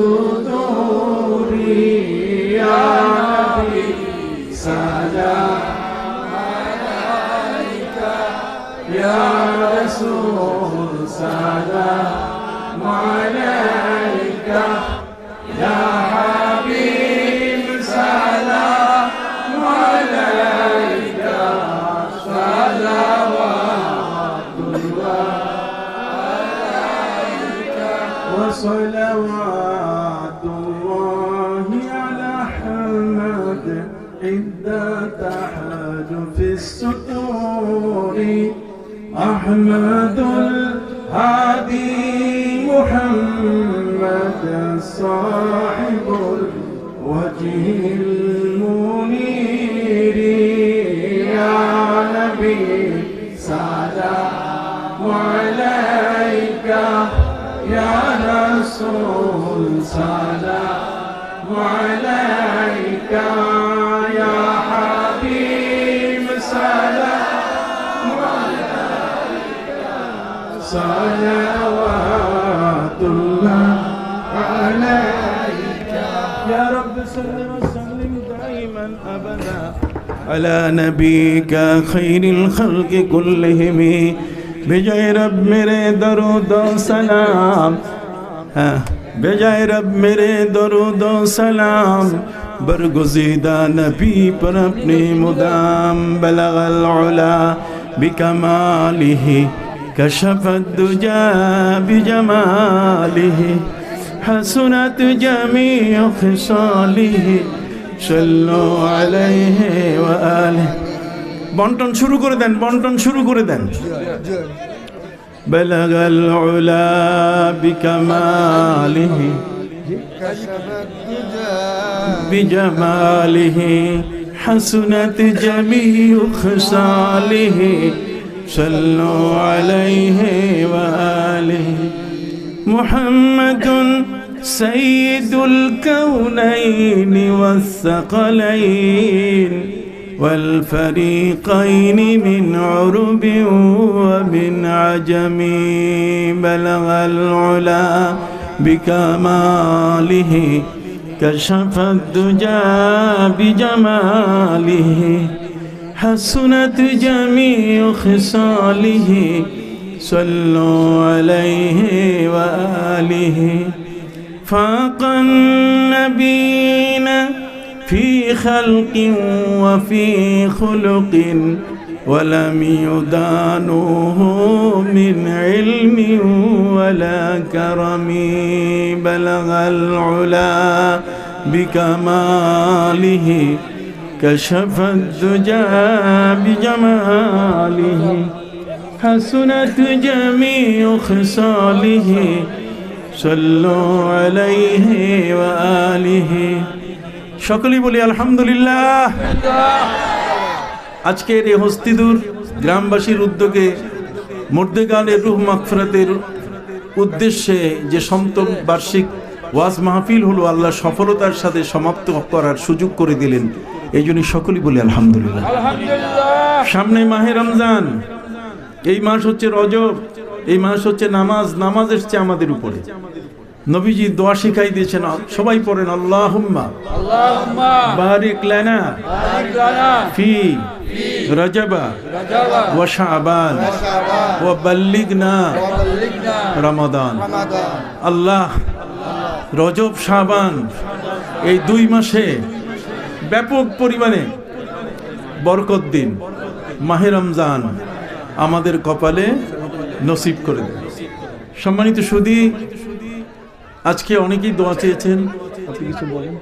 الصدور يا نبي سلام عليك يا رسول سلام عليك يا حبيب سلام عليك صلوات الله عليك وصلوات الله على أحمد إذا تحاج في السطور أحمد الهادي محمد صاحب الوجه المنير يا نبي سلام عليك يا رسول سلام عليك يا حبيب سلام عليك صلوات الله عليك يا رب صل وسلم دائما أبدا على نبيك خير الخلق كلهم بجاي رب میرے درود و سلام بجائے رب میرے درود و سلام برگزیدہ نبی پر اپنی مدام بلغ العلا بکمالہ کشف الدجا بجمالہ حسنت جميع خصاله صلوا عليه وآله বন্টন শুরু করে দেন বন্টন শুরু করে দেন بلغ العلا بكماله بجماله حسنت جميع خصاله صلوا عليه وآله محمد سيد الكونين والثقلين والفريقين من عرب ومن عجم بلغ العلا بكماله كشف الدجى بجماله حسنت جميع خصاله صلوا عليه وآله فاق النبيين في خلق وفي خلق ولم يدانوه من علم ولا كرم بلغ العلا بكماله كشف الدجى بجماله حسنت جميع خصاله صلوا عليه وآله সকলেই বলি আলহামদুলিল্লাহ। আজকের এই হস্তিদুর গ্রামবাসীর উদ্যোগে মুর্দেগানের রূহ মাগফিরাতের উদ্দেশ্যে যে সপ্তম বার্ষিক ওয়াজ মাহফিল হলো, আল্লাহ সফলতার সাথে সমাপ্ত করার সুযোগ করে দিলেন, এই জন্য সকলেই বলি আলহামদুলিল্লাহ। সামনে মাহে রমজান, এই মাস হচ্ছে রজব, এই মাস হচ্ছে নামাজ। নামাজ এসছে আমাদের উপরে, নবীজি দোয়া শিখাই দিয়েছেন, সবাই পড়েন আল্লাহুম্মা বারিক লানা ফি রজবা ওয়া শাবান ওয়া বাল্লিগনা রমাদান। আল্লাহ রজব শাবান এই দুই মাসে ব্যাপক পরিমাণে বরকত দিন, মাহে রমজান আমাদের কপালে নসিব করে দেন। সম্মানিত সুধী, আজকে অনেকেই দোয়া চেয়েছেন, আপনি কিছু বলেন?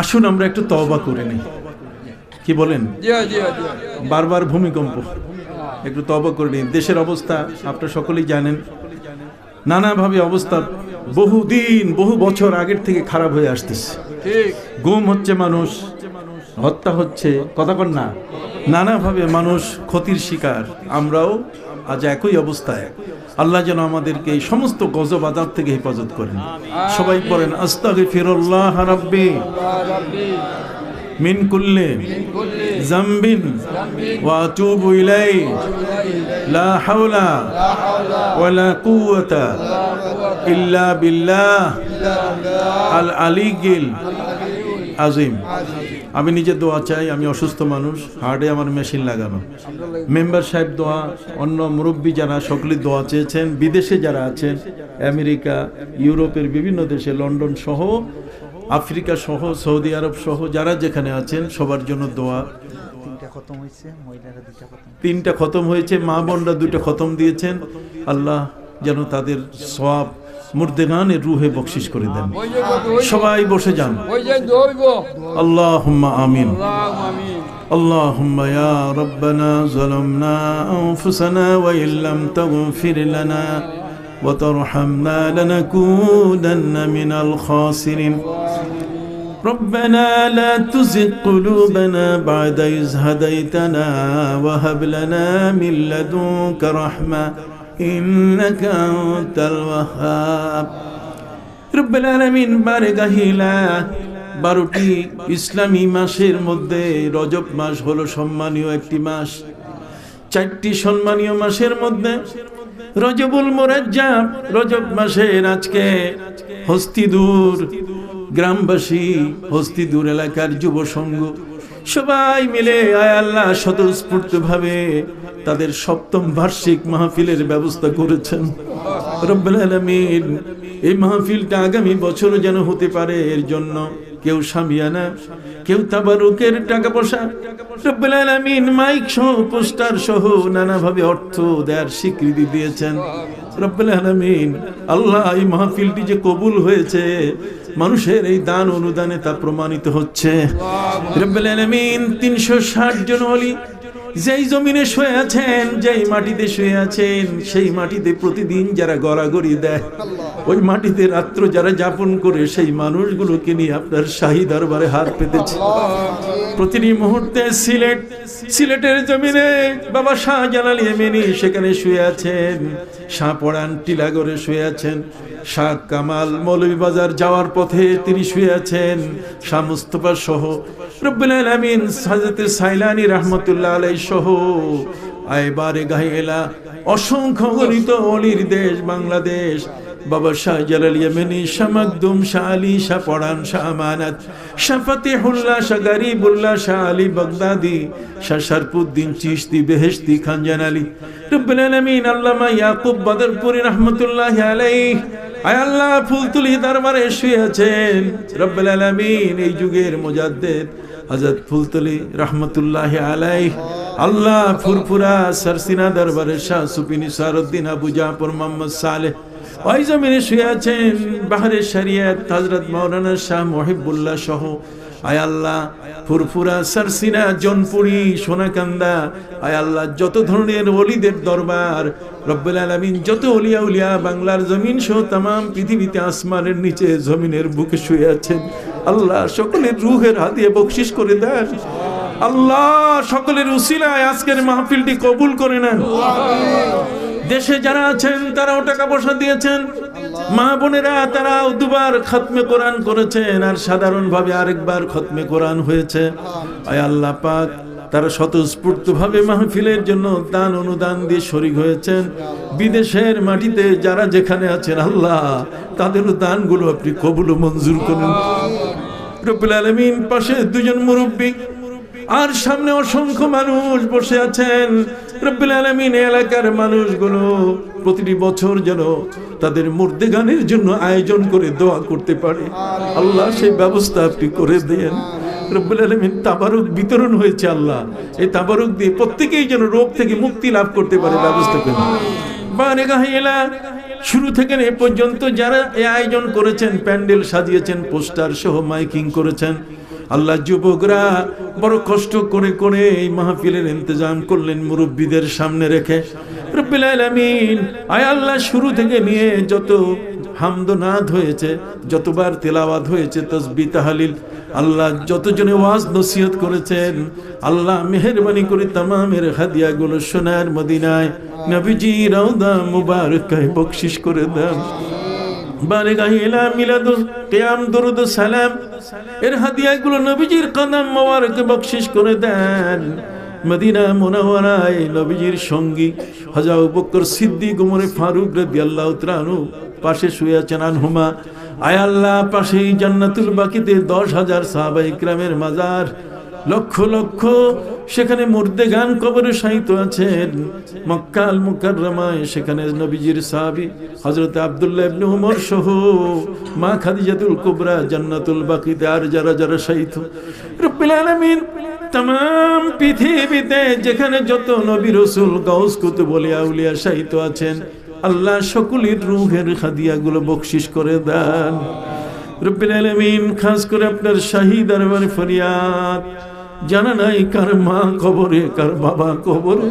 আসুন আমরা একটু তওবা করে নিই, কি বলেন? বারবার ভূমিকম্প, একটু তওবা করে নিই। দেশের অবস্থা আপনারা সকলেই জানেন, নানাভাবে অবস্থা বহুদিন বহু বছর আগের থেকে খারাপ হয়ে আসতেছে। গুম হচ্ছে মানুষ, হত্যা হচ্ছে, কথা কন না, নানাভাবে মানুষ ক্ষতির শিকার। আমরাও আজ একই অবস্থায়। আল্লাহ যেন আমাদেরকে এই সমস্ত গজব আযাব থেকে হেফাজত করেন। সবাই পড়েন আস্তাগফিরুল্লাহ রাব্বি মিন কুল্লি যামবিন ওয়া আতুবু ইলাইহি লা হাওলা ওয়ালা কুওয়াতা ইল্লা বিল্লাহ আল আলিয়্যিল আজিম। আমি নিজে দোয়া চাই, আমি অসুস্থ মানুষ, হার্টে আমার মেশিন লাগানো। মেম্বার সাহেব দোয়া, অন্য মুরব্বী যারা সকলে দোয়া চেয়েছেন, বিদেশে যারা আছেন, আমেরিকা, ইউরোপের বিভিন্ন দেশে, লন্ডন সহ, আফ্রিকা সহ, সৌদি আরব সহ যারা যেখানে আছেন সবার জন্য দোয়া। 3টা খতম হয়েছে, মা বোনরা 2টা খতম দিয়েছেন। আল্লাহ যেন তাদের সওয়াব মুর্দেগানের রুহে বকশিশ করে দেন। সবাই বসে যান। আল্লাহুম্মা আমিন। আল্লাহুম্মা ইয়া রাব্বানা যালামনা আনফুসানা ওয়া ইল্লাম তাগফির লানা ওয়া তারহামনা লানাকুনান্না মিনাল খাসিরিন। ربنا لا تزغ قلوبنا بعد إذ هديتنا وهب لنا من لدنك رحمة إنك أنت الوهاب رب العالمين বারগাহিলা 12টি ইসলামী মাসের মধ্যে রজব মাস হলো সম্মানীয় একটি মাস। 4টি সম্মানীয় মাসের মধ্যে রজবুল মুরাজ্জাব, রজব মাসের আজকে হস্তিদুর গ্রামবাসী, হস্তিদুর এলাকার যুব সংঘ সবাই মিলে আয় আল্লাহ স্বতঃস্ফূর্তভাবে তাদের 7ম বার্ষিক মাহফিলের ব্যবস্থা করেছেন। রব্বুল আলামিন এই মাহফিলটা আগামী বছর যেন হতে পারে, এর জন্য কেউ শামিয়ানা, কেউ তাবারুকের টাকা পয়সা, রব্বুল আলামিন মাইক সহ, পোস্টার সহ নানাভাবে অর্থ দেওয়ার স্বীকৃতি দিয়েছেন। রব্বুল আলামিন আল্লাহ এই মাহফিলটি যে কবুল হয়েছে, মানুষের এই দান অনুদানে তা প্রমাণিত হচ্ছে। রব্বুল আলামিন 360 জন ওলি যেই জমিনে শুয়ে আছেন, যেই মাটিতে শুয়ে আছেন, সেই মাটিতে প্রতিদিন যারা গড়াগড়ি দেয়, ওই মাটিতে রাত্র যারা যাপন করে, সেই মানুষগুলোকে নিয়ে আপনার শাহী দরবারে হাত পেতেছে। প্রতিটি মুহূর্তে সিলেটের জমিনে বাবা শাহজালাল ইয়েমেনি সেখানে শুয়ে আছেন, শাহপরান টিলাগড়ে শুয়ে আছেন, শাহ কামাল মৌলভীবাজার যাওয়ার পথে তিনি শুয়ে আছেন, শাহ মুস্তফা সহ, রব্বুল আলামিন হযরত সাইলানী রাহমাতুল্লাহ আলাইহি সহ আইবারে গাহিলা অসংখ্য গণিত ওলির দেশ বাংলাদেশ, বাবা শাহজালাল ইয়েমেনি, শাহ মাকদুম, শাহ আলী, শাহ পরান, শাহ আমানত, শাহ ফতিহুল্লাহ, শাহ গরিবুল্লাহ, শাহ আলী বাগদাদি, শাহ শরফুদ্দিন চিশতি, বেহেশতি, খানজান আলী, রব্বুল আলামিন আল্লামা ইয়াকুব বদরপুরি রহমাতুল্লাহি আলাইহি, আয় আল্লাহ ফুলতুলি দরবারে শুয়ে আছেন রব্বুল আলামিন এই যুগের মুজাদ্দিদ হযরত ফুলতুলি রহমাতুল্লাহি আলাইহি, আল্লাহ ফুরফুরা সরসিনা দরবারে শাহ সুফি নিসারউদ্দিন আবু জাফর মোহাম্মদ সালেহ ওই জমিনে শুয়ে আছেন বাহরে শরিয়ত হযরত মাওলানা শাহ মুহিবুল্লাহ সহ, আয় আল্লাহ ফুরফুরা সরসিনা জনপুরি সোনাকান্দা, আয় আল্লাহ যত ধরনের ওলিদের দরবার রব্বুল আলামিন, যত ওলিয়া উলিয়া বাংলার জমিন সহ तमाम পৃথিবীতে আসমানের নিচে জমিনের বুকে শুয়ে আছেন, আল্লাহ সকলের রূহের হাদিয়া বকশিশ করে দেন। আল্লাহ সকলের উসিলায় আজকের মাহফিলটি কবুল করে নেন। দেশে যারা আছেন তারাও টাকা পয়সা দিয়েছেন, মা বোনেরা তারাও দুবার খতমে কোরআন করেছেন, আর সাধারণভাবে আরেকবার খতমে কোরআন হয়েছে। আয় আল্লাহ পাক তারা স্বতঃস্ফূর্তভাবে মাহফিলের জন্য দান অনুদান দিয়ে শরীক হয়েছেন। বিদেশের মাটিতে যারা যেখানে আছেন আল্লাহ তাদের দানগুলো আপনি কবুল ও মঞ্জুর করুন রব্বুল আলামিন। পাশে দুজন মুরব্বী আর সামনে অসংখ্য মানুষ বসে আছেন রব্বুল আলামিন। এলাকার মানুষগুলো প্রতিটি বছর যেন তাদের মুর্দে গানের জন্য আয়োজন করে দোয়া করতে পারে, আল্লাহ সেই ব্যবস্থা আপনি করে দেন রব্বুল আলামিন। তাবারুক বিতরণ হয়েছে আল্লাহ, এই তাবারুক দিয়ে প্রত্যেকেই যেন রোগ থেকে মুক্তি লাভ করতে পারে ব্যবস্থা করুন। বারেগাহিলা শুরু থেকে এ পর্যন্ত যারা এই আয়োজন করেছেন, প্যান্ডেল সাজিয়েছেন, পোস্টার সহ মাইকিং করেছেন, আল্লাহ যুবকরা বড় কষ্ট করে করে এই মাহফিলের ইন্তজাম করলেন মুরব্বীদের সামনে রেখে রব্বুল আলামিন। আয় আল্লাহ শুরু থেকে নিয়ে যত হামদ নাদ হয়েছে, যতবার তেলাওয়াত হয়েছে, তাসবিহ তাহলিল, আল্লাহ যতজনে ওয়াজ নসিহত করেছেন, আল্লাহ মেহেরবানি করে তামামের হাদিয়াগুলো সোনার মদিনায় নবীজি রওজা মুবারকায় বকশিশ করে দেন। বারেগাহিলা মিলাদুল কিয়াম দুরুদ সালাম এর হাদিয়াগুলো নবীজির কদম মোবারকে বকশিশ করে দেন। মদিনা মুনাওয়ারায় নবীজির সঙ্গী হযরত আবু বকর সিদ্দিক ওমর ফারুক রাদিয়াল্লাহু তাআলা আনহু পাশে শুয়ে আছেন আনহুমা। আয় আল্লাহ পাশেই জান্নাতুল বাকিতে 10,000 সাহাবায়ে কিরামের মাজার, লক্ষ লক্ষ সেখানে মুর্দে গান কবরে শায়িত আছেন। মক্কা আল মুকাররমায় সেখানে নবীজির সাহাবী হযরত আব্দুল্লাহ ইবনে উমর সহ মা খাদিজাতুল কুবরা জান্নাতুল বাকিতে আর যারা যারা শায়িত রব্বুল আলামিন। तमाम পৃথিবীতে যেখানে যত নবী রাসূল গাউস কুতুব ওলিয়া উলিয়া শায়িত আছেন আল্লাহ সকলের রূহের হাদিয়াগুলো বকশিশ করে দেন রব্বুল আলামিন। খাস করে আপনার শাহী দরবারে ফরিয়াদ, জানা নাই কার মা কবরে কার বাবা কবরে,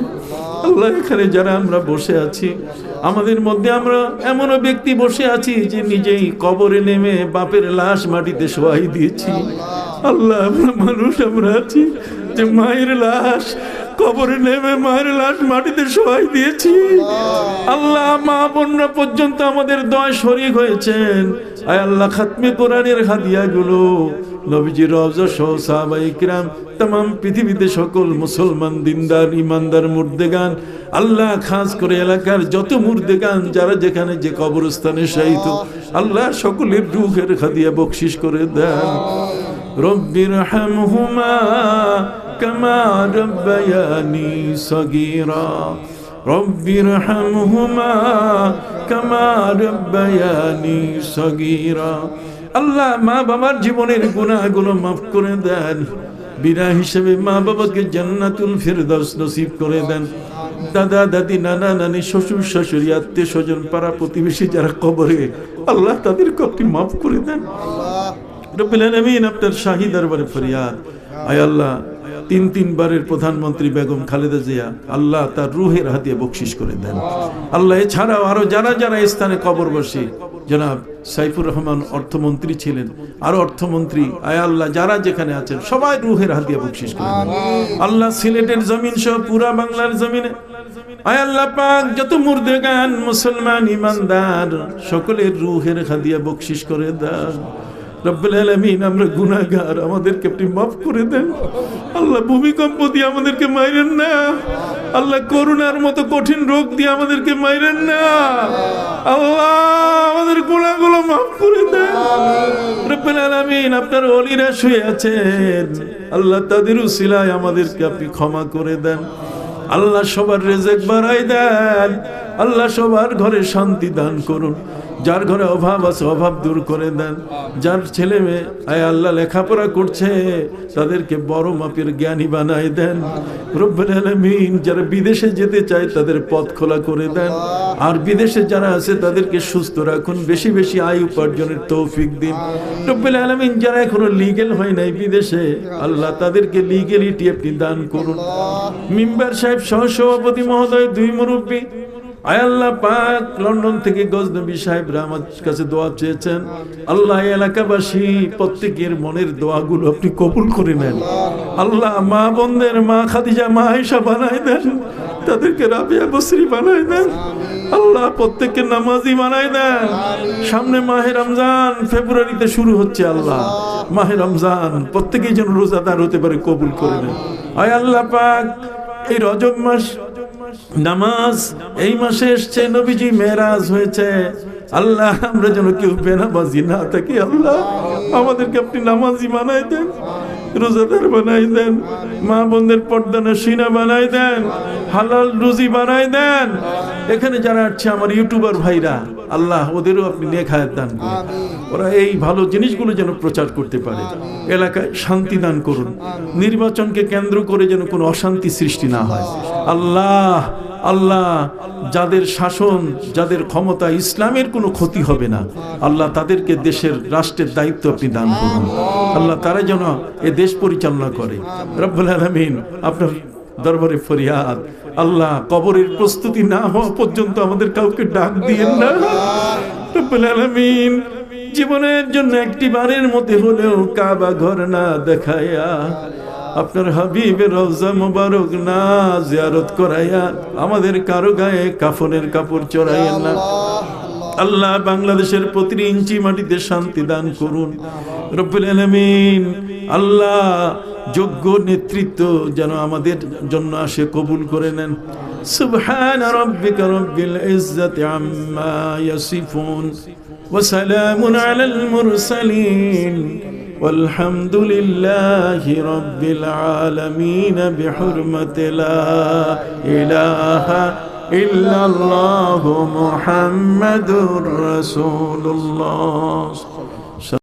আল্লাহ এখানে যারা আমরা বসে আছি আমাদের মধ্যে আমরা এমনও ব্যক্তি বসে আছি যে নিজেই কবরে নেমে বাপের লাশ মাটিতে শোয়াই দিয়েছি। আল্লাহ আমরা মানুষ আমরা আছি যে মায়ের লাশ কবরে নেমে মায়ের লাশ মাটিতে শোয়াই দিয়েছি। আল্লাহ মা বোনরা পর্যন্ত আমাদের দোয়া শরীক হয়েছেন। আয় আল্লাহ খাতমে কোরআনের হাদিয়াগুলো নবীজির রওজা সহ সাহাবায়ে কিরাম तमाम পৃথিবীতে সকল মুসলমান দিনদার ইমানদার মুর্দেগান, আল্লাহ খাস করে এলাকার যত মুর্দেগান যারা যেখানে যে কবরস্থানে শায়িত আল্লাহ সকলের রূহের হাদিয়া বকশিশ করে দেন। রব্বিরহামহুমা কামা রাব্বায়ানি সগীরা, রব্বিরহামহুমা কামা রাব্বায়ানি সগীরা। আল্লাহ মা বাবার জীবনের গুনাহগুলো মাফ করে দেন, বিনা হিসেবে মা বাবাকে জান্নাতুল ফিরদাউস নসিব করে দেন। দাদা দাদি নানা নানি শ্বশুর শাশুড়ি আত্মীয় স্বজন পাড়া প্রতিবেশী যারা কবরে আল্লাহ তাদেরকে আপনি মাফ করে দেন রব্বুল আলামিন। আপনার শাহী দরবারে ফরিয়াদ, আয় আল্লাহ 3 বারের প্রধানমন্ত্রী বেগম খালেদা জিয়া আল্লাহ তার রূহের হাদিয়া বকশিশ করে দেন। আল্লাহ এছাড়াও আরো যারা যারা স্থানে কবরবাসী, জনাব সাইফুর রহমান অর্থমন্ত্রী ছিলেন, আরো অর্থমন্ত্রী, আয় আল্লাহ যারা যেখানে আছেন সবাই রূহের হাদিয়া বকশিশ করে দেন। আল্লাহ সিলেটের জমিন সহ পুরা বাংলার জমিনে আয় আল্লাহ পাক যত মুর্দেগান মুসলমান ইমানদার সকলের রূহের হাদিয়া বকশিশ করে দেন। রব্বুল আলামিন আমরা গুনাহগার, আমাদেরকে আপনি মাফ করে দেন। আল্লাহ ভূমিকম্প দিয়ে আমাদেরকে মাইরেন না, আল্লাহ করোনার মতো কঠিন রোগ দিয়ে আমাদেরকে মাইরেন না, আল্লাহ আমাদের গুনাহগুলো মাফ করে দেন। রব্বুল আলামিন আপনার ওলিরা শুয়ে আছেন, আল্লাহ তাদের উসিলায় আমাদেরকে আপনি ক্ষমা করে দেন। আল্লাহ সবার রিজিক বাড়াই দেন, আল্লাহ সবার ঘরে শান্তি দান করুন। যার ঘরে অভাব আছে অভাব দূর করে দেন। যার ছেলে মেয়ে আয় আল্লাহ লেখাপড়া করছে তাদেরকে বড় মাপের জ্ঞানী বানাই দেন। রব্বুল আলামিন যারা বিদেশে যেতে চায় তাদের পথ খোলা করে দেন। আর বিদেশে যারা আছে তাদেরকে সুস্থ রাখুন, বেশি বেশি আয় উপার্জনের তৌফিক দিন। রব্বুল আলামিন যারা এখনো লিগ্যাল হয় নাই বিদেশে, আল্লাহ তাদেরকে লিগ্যালিটি আপনি দান করুন। মিম্বার সাহেব সহ সভাপতি মহোদয়, দুই মুরব্বী, আয় আল্লাহ পাক লন্ডন থেকে গজনবী সাহেবরা আমার কাছে দোয়া চেয়েছেন। আল্লাহ এলাকাবাসী প্রত্যেকের মনের দোয়াগুলো আপনি কবুল করে নেন। আল্লাহ মা বোনদের মা খাদিজা মা আয়েশা বানায় দেন, তাদেরকে রাবিয়া বসরি বানায় দেন। আল্লাহ প্রত্যেককে নামাজি বানায় দেন। সামনে মাহে রমজান ফেব্রুয়ারিতে শুরু হচ্ছে, আল্লাহ মাহে রমজান প্রত্যেকেই যেন রোজাদার হতে পারে, কবুল করে নেন। আয় আল্লাহ পাক এই রজব মাস নামাজ এই মাসে এসছে, নবীজি মেরাজ হয়েছে, আল্লাহ আমরা যেন কেউ বেনামাজি না থাকি। আল্লাহ আমাদেরকে আপনি নামাজি বানাই দেন, রোজাদার বানাই দেন, মা বোনদের পর্দা নশিনা বানাই দেন, হালাল রুজি বানাই দেন। এখানে যারা আছে আমার ইউটিউবার ভাইরা, আল্লাহ ওদেরও আপনি নেক হায়াত দান করুন, ওরা এই ভালো জিনিসগুলো যেন প্রচার করতে পারে। এলাকায় শান্তি দান করুন, নির্বাচনকে কেন্দ্র করে যেন কোনো অশান্তি সৃষ্টি না হয়। আল্লাহ আল্লাহ যাদের শাসন যাদের ক্ষমতা ইসলামের কোনো ক্ষতি হবে না, আল্লাহ তাদেরকে দেশের রাষ্ট্রের দায়িত্ব আপনি দান করুন। আল্লাহ তারা যেন এ দেশ পরিচালনা করে। রব্বুল আলামিন আপনার দরবারে ফরিয়াদ, আল্লাহ কবরের প্রস্তুতি না হওয়া পর্যন্ত আমাদের কাউকে ডাক দিয়েন না। রব্বুল আলামিন জীবনের জন্য একটি বারের মধ্যে হলেও কাবা ঘর না দেখায়া, আপনার হাবিবের রওজা মুবারক না জিয়ারত করাইয়া আমাদের কারো গায়ে কাফনের কাপড় চড়াইয়েন না। আল্লাহ বাংলাদেশের প্রতি ইঞ্চি মাটিতে শান্তি দান করুন। রব্বুল আলামিন আল্লাহ যোগ্য নেতৃত্ব যেন আমাদের জন্য আসে, কবুল করে নেন। সুবহান রাব্বিকা রাব্বিল ইজ্জাতি আম্মা ইয়াসিফুন ওয়া সালামুন আলাল মুরসালিন والحمد لله رب العالمين بحرمة لا إله إلا الله محمد رسول الله.